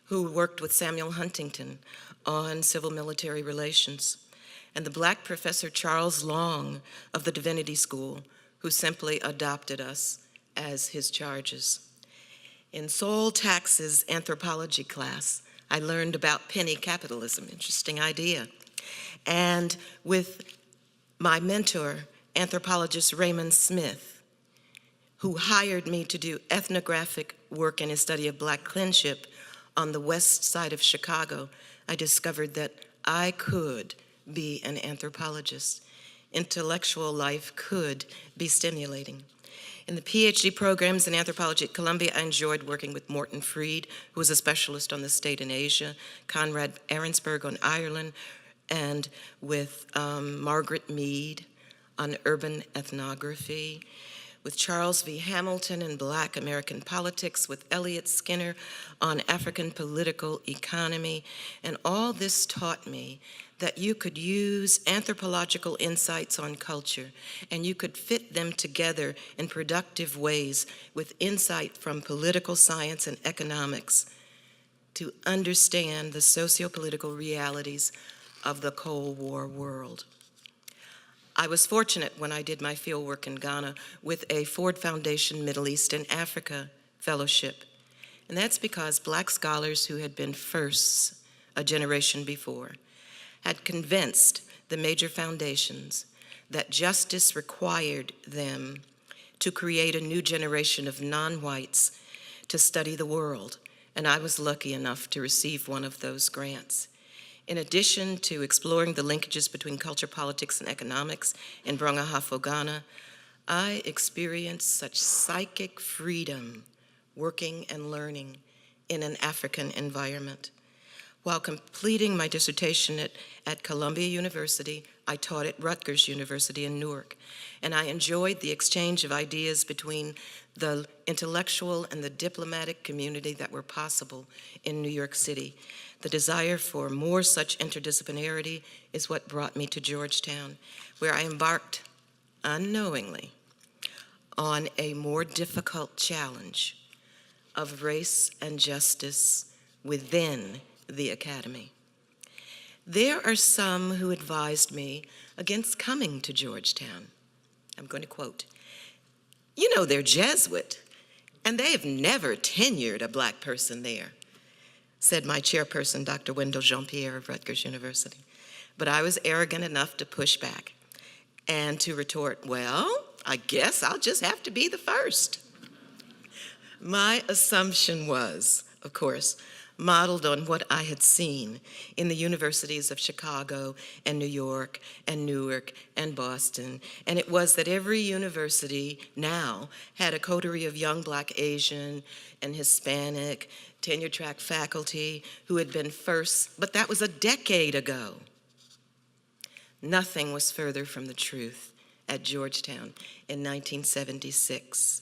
who worked with Samuel Huntington on civil-military relations, and the black professor Charles Long of the Divinity School, who simply adopted us as his charges. In Sol Tax's anthropology class, I learned about penny capitalism, interesting idea. And with my mentor, anthropologist Raymond Smith, who hired me to do ethnographic work in his study of black kinship on the west side of Chicago, I discovered that I could be an anthropologist. Intellectual life could be stimulating. In the PhD programs in anthropology at Columbia, I enjoyed working with Morton Freed, who was a specialist on the state in Asia, Conrad Ahrensberg on Ireland, and with Margaret Mead on urban ethnography, with Charles V. Hamilton in Black American politics, with Elliot Skinner on African political economy. And all this taught me that you could use anthropological insights on culture and you could fit them together in productive ways with insight from political science and economics to understand the socio-political realities of the Cold War world. I was fortunate when I did my field work in Ghana with a Ford Foundation Middle East and Africa Fellowship. And that's because black scholars who had been firsts a generation before had convinced the major foundations that justice required them to create a new generation of non-whites to study the world. And I was lucky enough to receive one of those grants. In addition to exploring the linkages between culture, politics, and economics in Brong-Ahafo, Ghana, I experienced such psychic freedom working and learning in an African environment. While completing my dissertation at Columbia University, I taught at Rutgers University in Newark, and I enjoyed the exchange of ideas between the intellectual and the diplomatic community that were possible in New York City. The desire for more such interdisciplinarity is what brought me to Georgetown, where I embarked unknowingly on a more difficult challenge of race and justice within the academy. There are some who advised me against coming to Georgetown. I'm going to quote, "You know, they're Jesuit, and they have never tenured a black person there," said my chairperson, Dr. Wendell Jean-Pierre of Rutgers University. But I was arrogant enough to push back and to retort, "Well, I guess I'll just have to be the first." My assumption was, of course, modeled on what I had seen in the universities of Chicago and New York and Newark and Boston, and it was that every university now had a coterie of young Black, Asian, and Hispanic tenure-track faculty who had been first, but that was a decade ago. Nothing was further from the truth at Georgetown in 1976.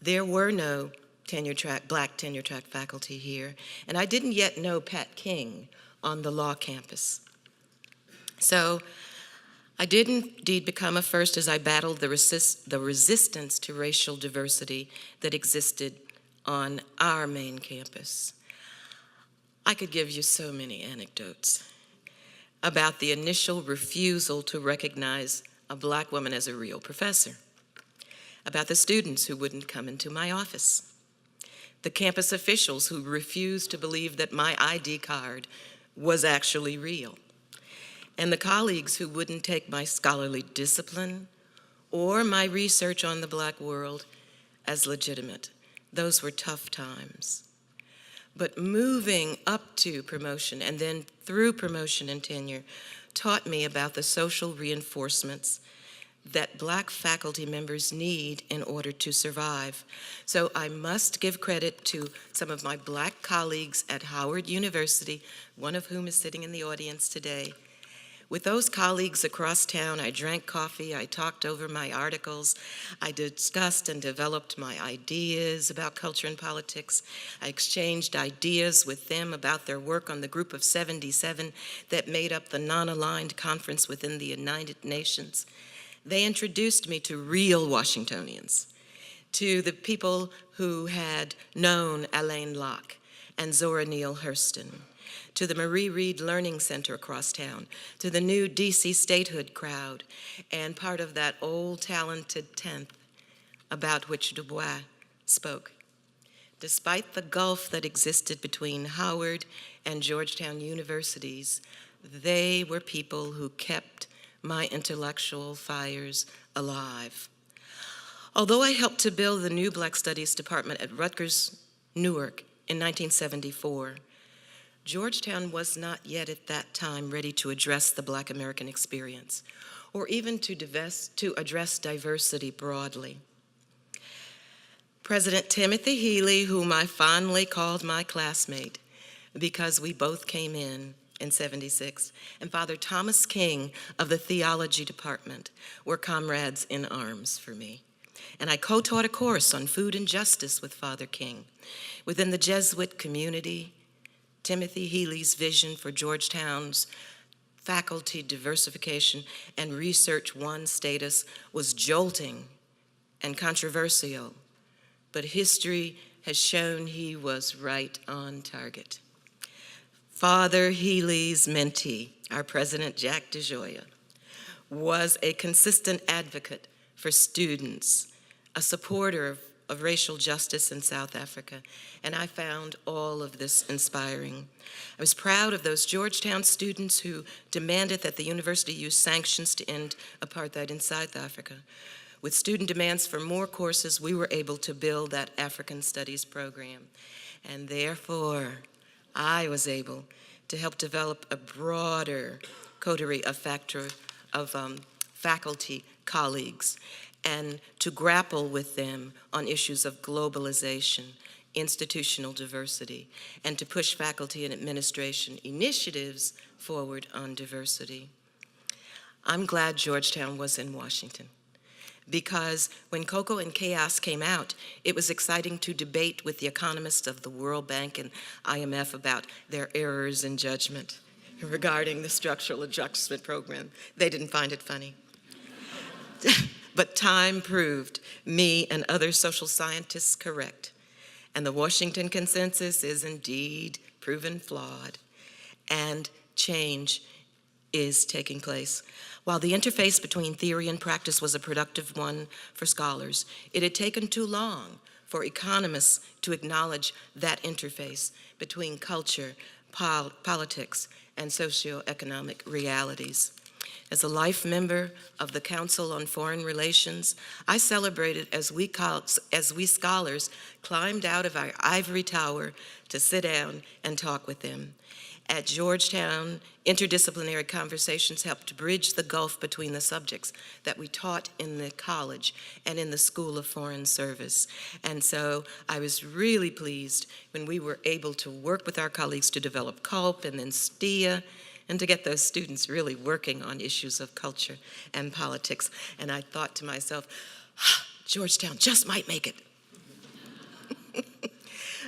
There were no Black tenure-track faculty here, and I didn't yet know Pat King on the law campus. So I did indeed become a first as I battled the resistance to racial diversity that existed on our main campus. I could give you so many anecdotes about the initial refusal to recognize a Black woman as a real professor, about the students who wouldn't come into my office, the campus officials who refused to believe that my ID card was actually real, and the colleagues who wouldn't take my scholarly discipline or my research on the Black world as legitimate. Those were tough times. But moving up to promotion and then through promotion and tenure taught me about the social reinforcements that Black faculty members need in order to survive. So I must give credit to some of my Black colleagues at Howard University, one of whom is sitting in the audience today. With those colleagues across town, I drank coffee, I talked over my articles, I discussed and developed my ideas about culture and politics. I exchanged ideas with them about their work on the Group of 77 that made up the non-aligned conference within the United Nations. They introduced me to real Washingtonians, to the people who had known Alain Locke and Zora Neale Hurston, to the Marie Reed Learning Center across town, to the new DC statehood crowd, and part of that old talented 10th about which Du Bois spoke. Despite the gulf that existed between Howard and Georgetown universities, they were people who kept my intellectual fires alive. Although I helped to build the new Black Studies department at Rutgers, Newark in 1974, Georgetown was not yet at that time ready to address the Black American experience, or even to address diversity broadly. President Timothy Healy, whom I fondly called my classmate because we both came in 76, and Father Thomas King of the theology department were comrades in arms for me. And I co-taught a course on food and justice with Father King. Within the Jesuit community, Timothy Healy's vision for Georgetown's faculty diversification and Research One status was jolting and controversial, but history has shown he was right on target. Father Healy's mentee, our president, Jack DeGioia, was a consistent advocate for students, a supporter of racial justice in South Africa, and I found all of this inspiring. I was proud of those Georgetown students who demanded that the university use sanctions to end apartheid in South Africa. With student demands for more courses, we were able to build that African Studies program, and therefore, I was able to help develop a broader coterie of faculty colleagues and to grapple with them on issues of globalization, institutional diversity, and to push faculty and administration initiatives forward on diversity. I'm glad Georgetown was in Washington, because when Cocoa and Chaos came out, it was exciting to debate with the economists of the World Bank and IMF about their errors in judgment regarding the structural adjustment program. They didn't find it funny. But time proved me and other social scientists correct, and the Washington Consensus is indeed proven flawed, and change is taking place. While the interface between theory and practice was a productive one for scholars, it had taken too long for economists to acknowledge that interface between culture, politics, and socioeconomic realities. As a life member of the Council on Foreign Relations, I celebrated as we scholars climbed out of our ivory tower to sit down and talk with them. At Georgetown, interdisciplinary conversations helped bridge the gulf between the subjects that we taught in the college and in the School of Foreign Service. And so I was really pleased when we were able to work with our colleagues to develop CULP and then STIA, and to get those students really working on issues of culture and politics. And I thought to myself, Georgetown just might make it.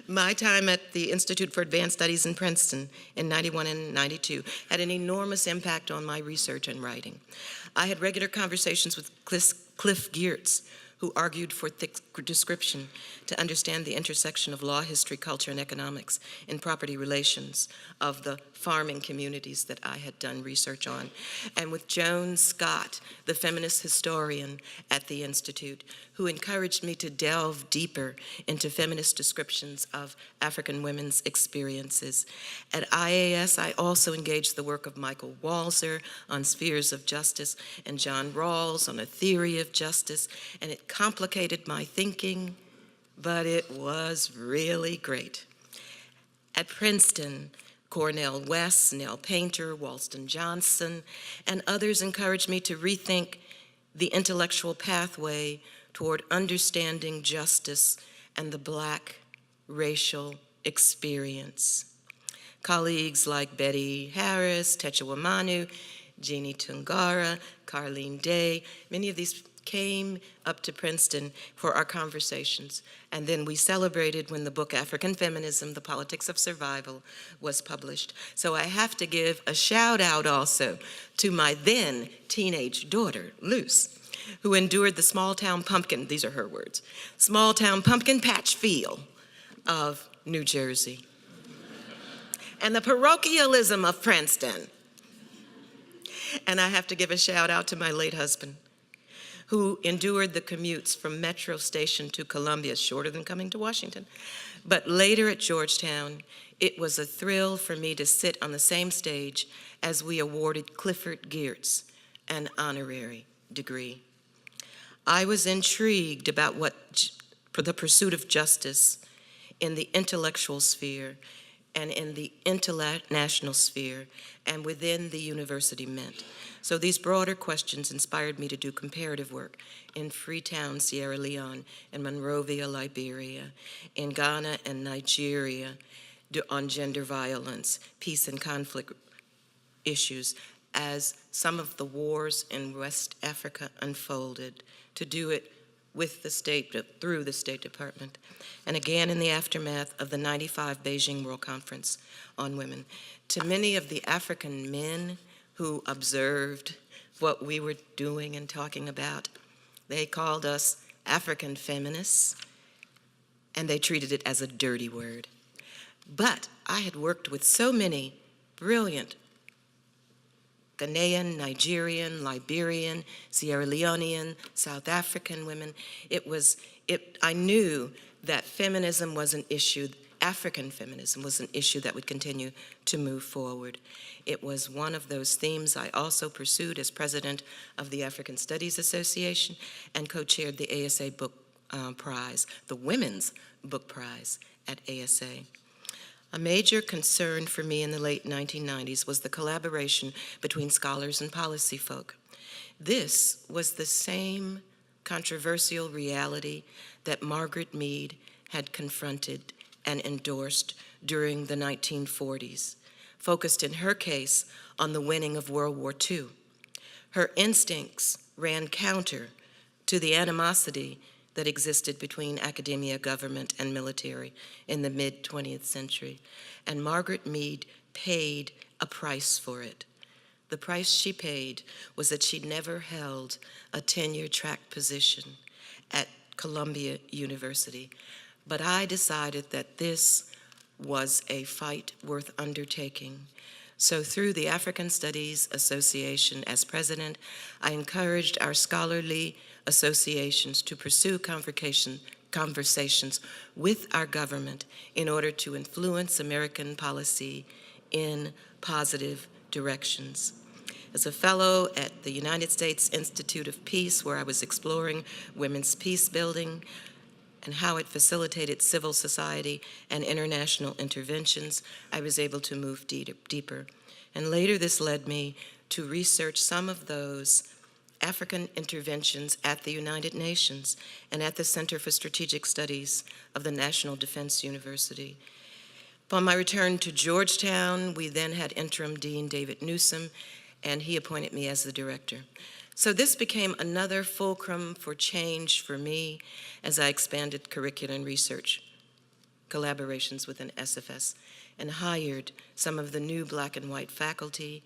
My time at the Institute for Advanced Studies in Princeton in 91 and 92 had an enormous impact on my research and writing. I had regular conversations with Cliff Geertz, who argued for thick description to understand the intersection of law, history, culture, and economics in property relations of the farming communities that I had done research on, and with Joan Scott, the feminist historian at the Institute, who encouraged me to delve deeper into feminist descriptions of African women's experiences. At IAS, I also engaged the work of Michael Walzer on spheres of justice and John Rawls on a theory of justice, and it complicated my thinking, but it was really great. At Princeton, Cornel West, Nell Painter, Walston Johnson, and others encouraged me to rethink the intellectual pathway toward understanding justice and the Black racial experience. Colleagues like Betty Harris, Techewa Manu, Jeannie Tungara, Carlene Day, many of these came up to Princeton for our conversations. And then we celebrated when the book African Feminism, The Politics of Survival was published. So I have to give a shout out also to my then teenage daughter, Luce, who endured the small town pumpkin, these are her words, small town pumpkin patch feel of New Jersey. And the parochialism of Princeton. And I have to give a shout out to my late husband, who endured the commutes from Metro Station to Columbia, shorter than coming to Washington. But later at Georgetown, it was a thrill for me to sit on the same stage as we awarded Clifford Geertz an honorary degree. I was intrigued about for the pursuit of justice in the intellectual sphere and in the international sphere and within the university meant. So these broader questions inspired me to do comparative work in Freetown, Sierra Leone, in Monrovia, Liberia, in Ghana and Nigeria on gender violence, peace and conflict issues as some of the wars in West Africa unfolded, to do it with the state, through the State Department, and again in the aftermath of the '95 Beijing World Conference on Women. To many of the African men who observed what we were doing and talking about, they called us African feminists, and they treated it as a dirty word. But I had worked with so many brilliant Ghanaian, Nigerian, Liberian, Sierra Leonean, South African women. I knew that feminism was an issue, African feminism was an issue that would continue to move forward. It was one of those themes I also pursued as president of the African Studies Association and co-chaired the ASA Book Prize, the Women's Book Prize at ASA. A major concern for me in the late 1990s was the collaboration between scholars and policy folk. This was the same controversial reality that Margaret Mead had confronted and endorsed during the 1940s, focused in her case on the winning of World War II. Her instincts ran counter to the animosity that existed between academia, government, and military in the mid-20th century. And Margaret Mead paid a price for it. The price she paid was that she'd never held a tenure-track position at Columbia University. But I decided that this was a fight worth undertaking. So through the African Studies Association as president, I encouraged our scholarly associations to pursue conversations with our government in order to influence American policy in positive directions. As a fellow at the United States Institute of Peace, where I was exploring women's peace building and how it facilitated civil society and international interventions, I was able to move deeper. And later this led me to research some of those African interventions at the United Nations and at the Center for Strategic Studies of the National Defense University. Upon my return to Georgetown, we then had interim dean David Newsom, and he appointed me as the director. So this became another fulcrum for change for me as I expanded curriculum and research collaborations within SFS and hired some of the new Black and white faculty,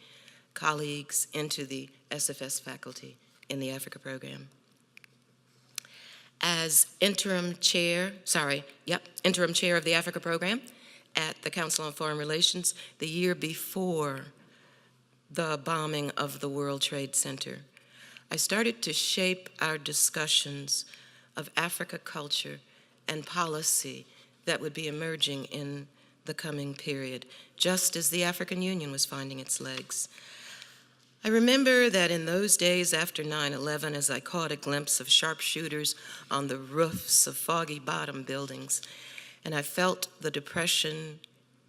colleagues into the SFS faculty in the Africa program. as interim chair of the Africa program at the Council on Foreign Relations the year before the bombing of the World Trade Center. I started to shape our discussions of Africa culture and policy that would be emerging in the coming period, just as the African Union was finding its legs. I remember that in those days after 9/11, as I caught a glimpse of sharpshooters on the roofs of Foggy Bottom buildings, and I felt the depression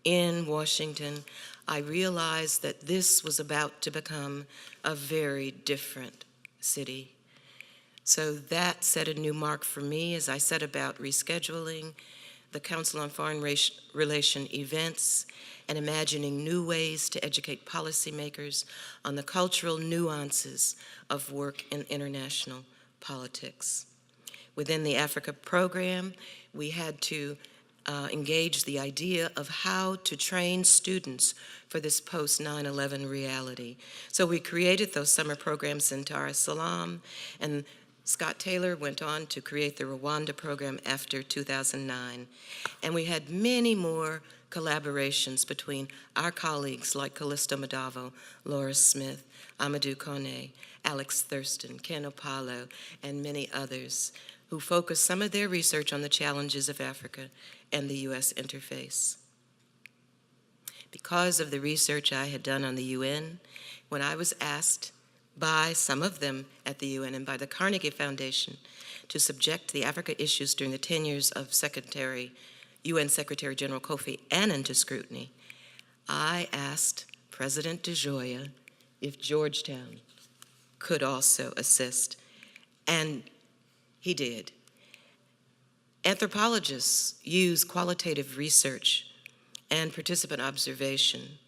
in Washington, I realized that this was about to become a very different city. So that set a new mark for me as I set about rescheduling the Council on Foreign Relations events and imagining new ways to educate policymakers on the cultural nuances of work in international politics. Within the Africa program, we had to engage the idea of how to train students for this post-9/11 reality. So we created those summer programs in Dar es Salaam, and Scott Taylor went on to create the Rwanda program after 2009. And we had many more collaborations between our colleagues like Callisto Madavo, Laura Smith, Amadou Kone, Alex Thurston, Ken Opalo, and many others who focused some of their research on the challenges of Africa and the U.S. interface. Because of the research I had done on the UN, when I was asked by some of them at the UN and by the Carnegie Foundation to subject the Africa issues during the tenures of UN Secretary General Kofi Annan to scrutiny, I asked President DeGioia if Georgetown could also assist, and he did. Anthropologists use qualitative research and participant observation,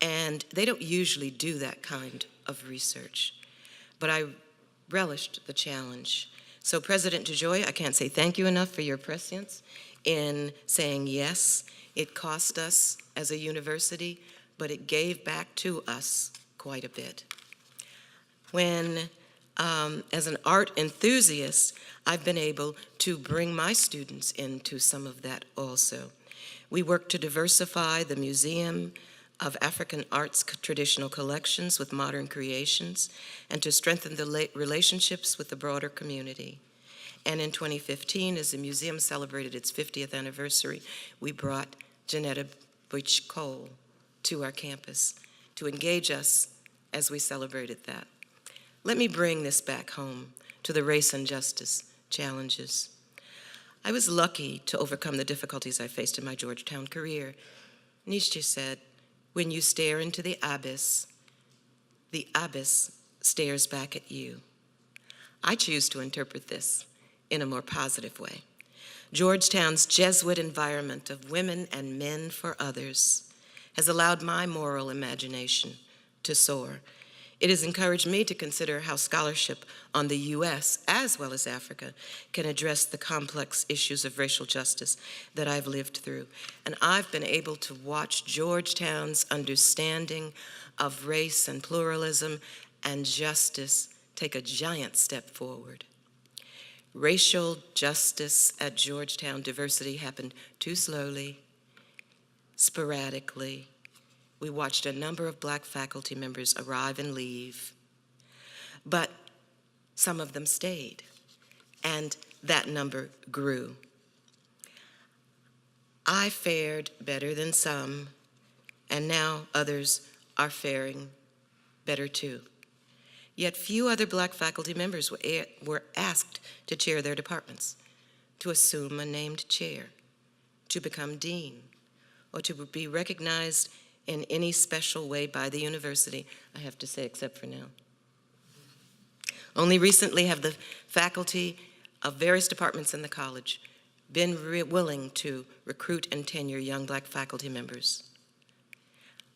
and they don't usually do that kind of research, but I relished the challenge. So President DeGioia, I can't say thank you enough for your prescience in saying yes. It cost us as a university, but it gave back to us quite a bit. When, as an art enthusiast, I've been able to bring my students into some of that also. We work to diversify the Museum of African Arts traditional collections with modern creations, and to strengthen the relationships with the broader community. And in 2015, as the museum celebrated its 50th anniversary, we brought Janetta Butch Cole to our campus to engage us as we celebrated that. Let me bring this back home to the race and justice challenges. I was lucky to overcome the difficulties I faced in my Georgetown career. Nietzsche said, "When you stare into the abyss stares back at you." I choose to interpret this in a more positive way. Georgetown's Jesuit environment of women and men for others has allowed my moral imagination to soar. It has encouraged me to consider how scholarship on the U.S. as well as Africa can address the complex issues of racial justice that I've lived through. And I've been able to watch Georgetown's understanding of race and pluralism and justice take a giant step forward. Racial justice at Georgetown diversity happened too slowly, sporadically. We watched a number of Black faculty members arrive and leave, but some of them stayed, and that number grew. I fared better than some, and now others are faring better too. Yet few other Black faculty members were asked to chair their departments, to assume a named chair, to become dean, or to be recognized in any special way by the university, I have to say, except for now. Only recently have the faculty of various departments in the college been willing to recruit and tenure young Black faculty members.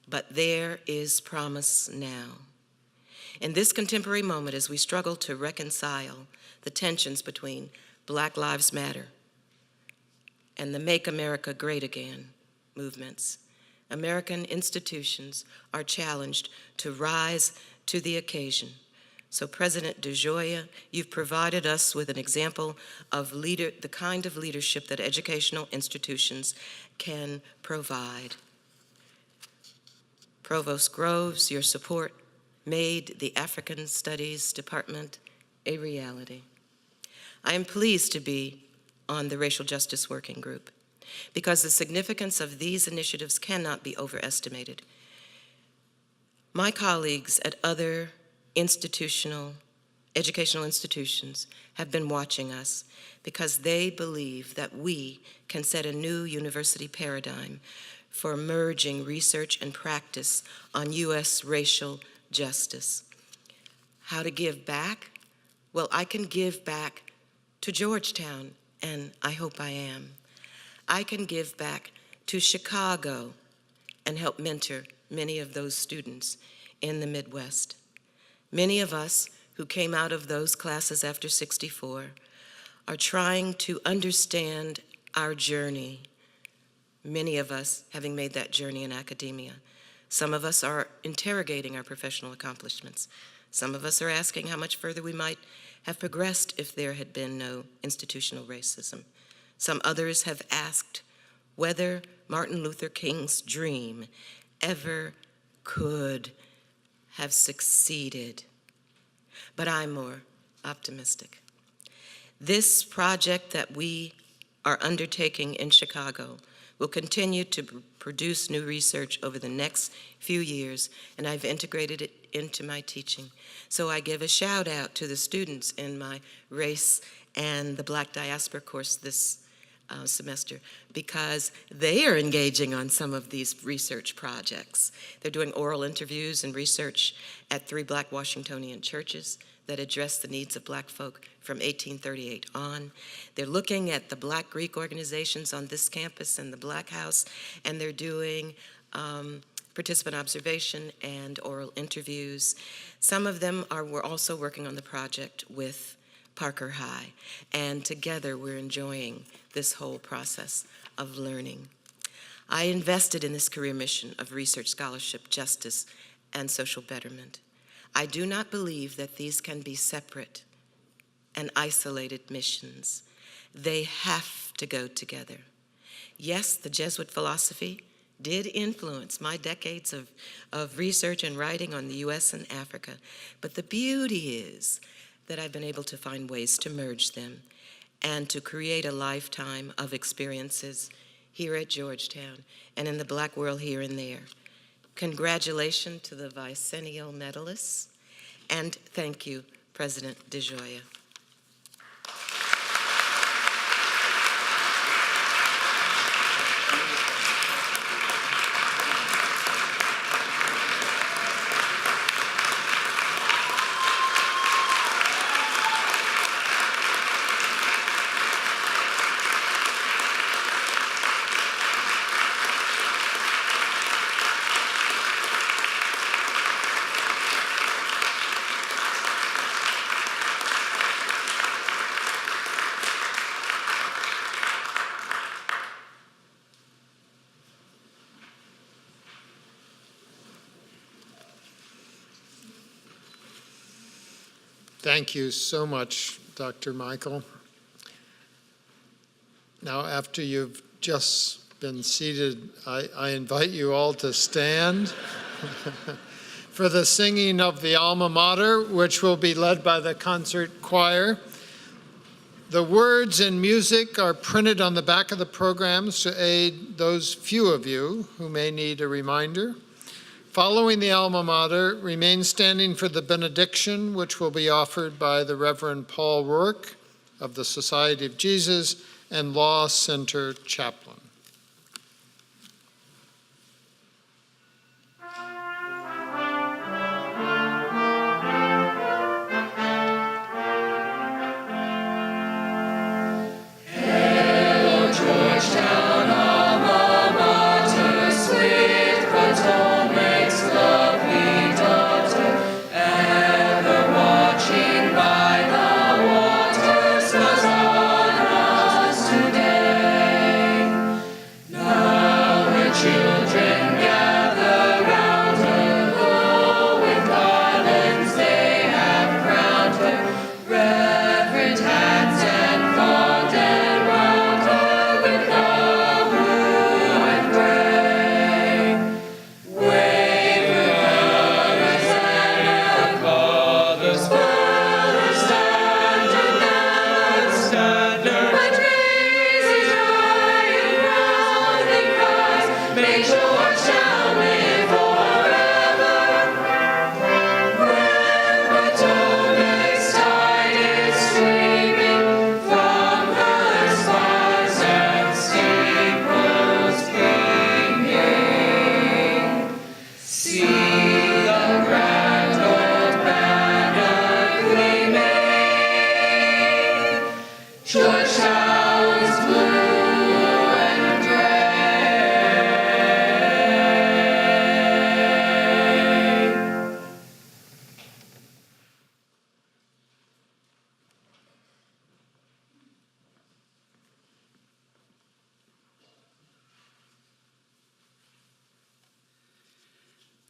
But there is promise now. In this contemporary moment, as we struggle to reconcile the tensions between Black Lives Matter and the Make America Great Again movements, American institutions are challenged to rise to the occasion So President DeGioia, you've provided us with an example of the kind of leadership that educational institutions can provide. Provost Groves, your support made the African Studies Department a reality. I am pleased to be on the Racial Justice Working Group because the significance of these initiatives cannot be overestimated. My colleagues at other educational institutions have been watching us because they believe that we can set a new university paradigm for merging research and practice on U.S. racial justice. How to give back? Well, I can give back to Georgetown, and I hope I am. I can give back to Chicago and help mentor many of those students in the Midwest. Many of us who came out of those classes after '64 are trying to understand our journey, many of us having made that journey in academia. Some of us are interrogating our professional accomplishments. Some of us are asking how much further we might have progressed if there had been no institutional racism. Some others have asked whether Martin Luther King's dream ever could have succeeded. But I'm more optimistic. This project that we are undertaking in Chicago will continue to produce new research over the next few years, and I've integrated it into my teaching. So I give a shout out to the students in my race and the Black Diaspora course this semester, because they are engaging on some of these research projects. They're doing oral interviews and research at 3 Black Washingtonian churches that address the needs of Black folk from 1838 on. They're looking at the Black Greek organizations on this campus and the Black House, and they're doing participant observation and oral interviews. Some of them were also working on the project with Parker High, and together we're enjoying this whole process of learning. I invested in this career mission of research, scholarship, justice, and social betterment. I do not believe that these can be separate and isolated missions. They have to go together. Yes, the Jesuit philosophy did influence my decades of research and writing on the US and Africa, but the beauty is that I've been able to find ways to merge them and to create a lifetime of experiences here at Georgetown and in the Black world here and there. Congratulations to the bicentennial medalists, and thank you, President DeGioia. Thank you so much, Dr. Michael. Now, after you've just been seated, I invite you all to stand for the singing of the alma mater, which will be led by the concert choir. The words and music are printed on the back of the programs to aid those few of you who may need a reminder. Following the alma mater, remain standing for the benediction, which will be offered by the Reverend Paul Rourke of the Society of Jesus and Law Center chaplain. Hail, Georgetown alma mater, sweet Potomac's lovely daughter, ever watching by the waters, was on us today.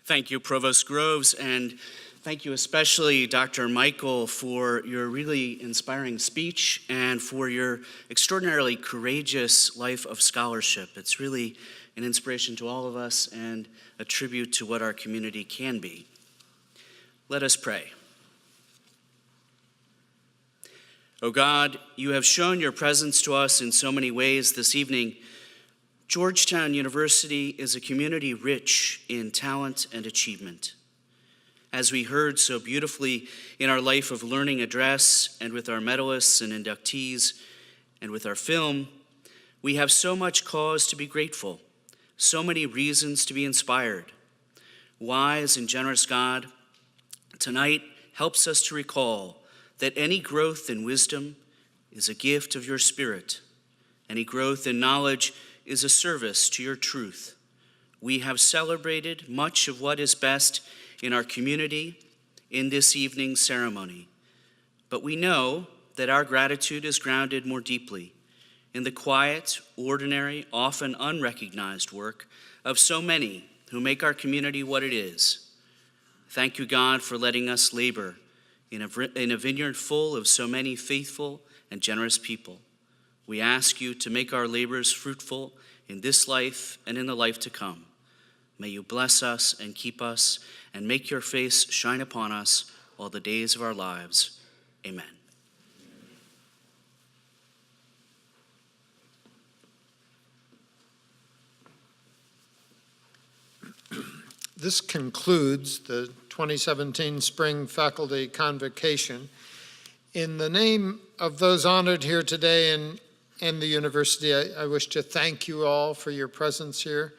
Thank you, Provost Groves, and thank you especially, Dr. Michael, for your really inspiring speech and for your extraordinarily courageous life of scholarship. It's really an inspiration to all of us and a tribute to what our community can be. Let us pray. O God, you have shown your presence to us in so many ways this evening. Georgetown University is a community rich in talent and achievement. As we heard so beautifully in our Life of Learning address and with our medalists and inductees and with our film, we have so much cause to be grateful, so many reasons to be inspired. Wise and generous God, tonight helps us to recall that any growth in wisdom is a gift of your Spirit. Any growth in knowledge is a service to your truth. We have celebrated much of what is best in our community in this evening's ceremony, but we know that our gratitude is grounded more deeply in the quiet, ordinary, often unrecognized work of so many who make our community what it is. Thank you, God, for letting us labor in a vineyard full of so many faithful and generous people. We ask you to make our labors fruitful in this life and in the life to come. May you bless us and keep us and make your face shine upon us all the days of our lives. Amen. This concludes the 2017 Spring Faculty Convocation. In the name of those honored here today and the university, I wish to thank you all for your presence here.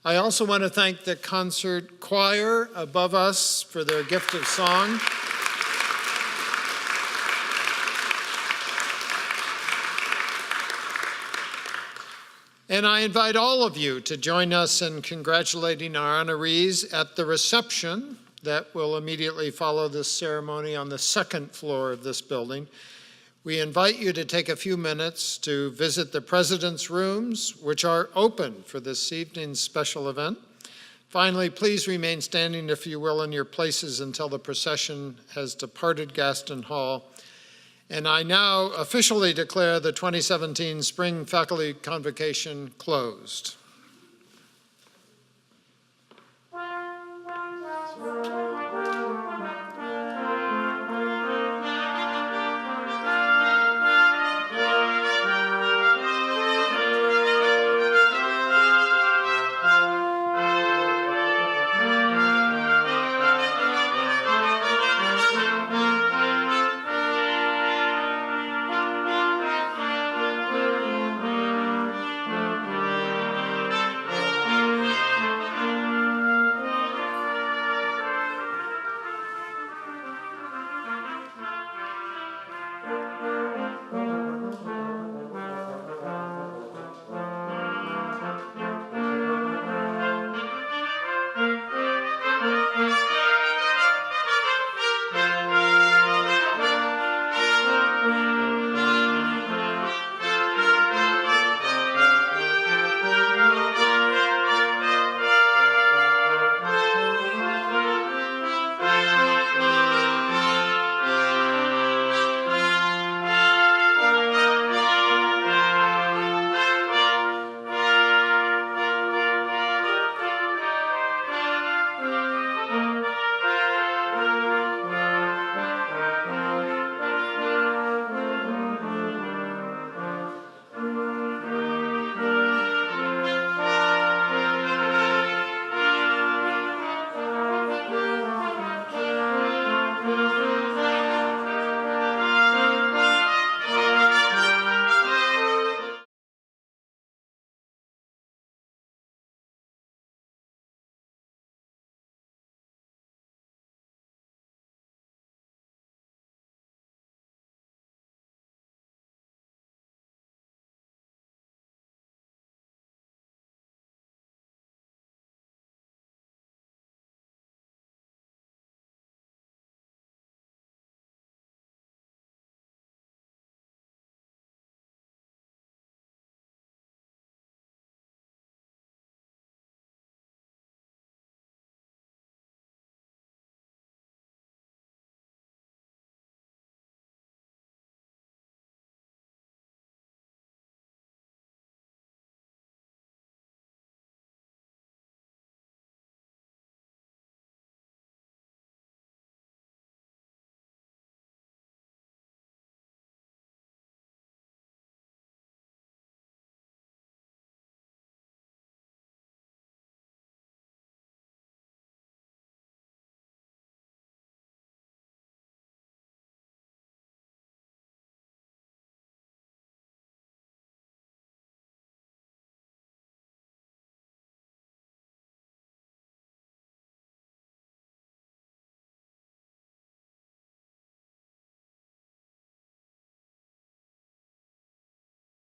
I also want to thank the concert choir above us for their gift of song. And I invite all of you to join us in congratulating our honorees at the reception that will immediately follow this ceremony on the second floor of this building. We invite you to take a few minutes to visit the President's Rooms, which are open for this evening's special event. Finally, please remain standing, if you will, in your places until the procession has departed Gaston Hall. And I now officially declare the 2017 Spring Faculty Convocation closed.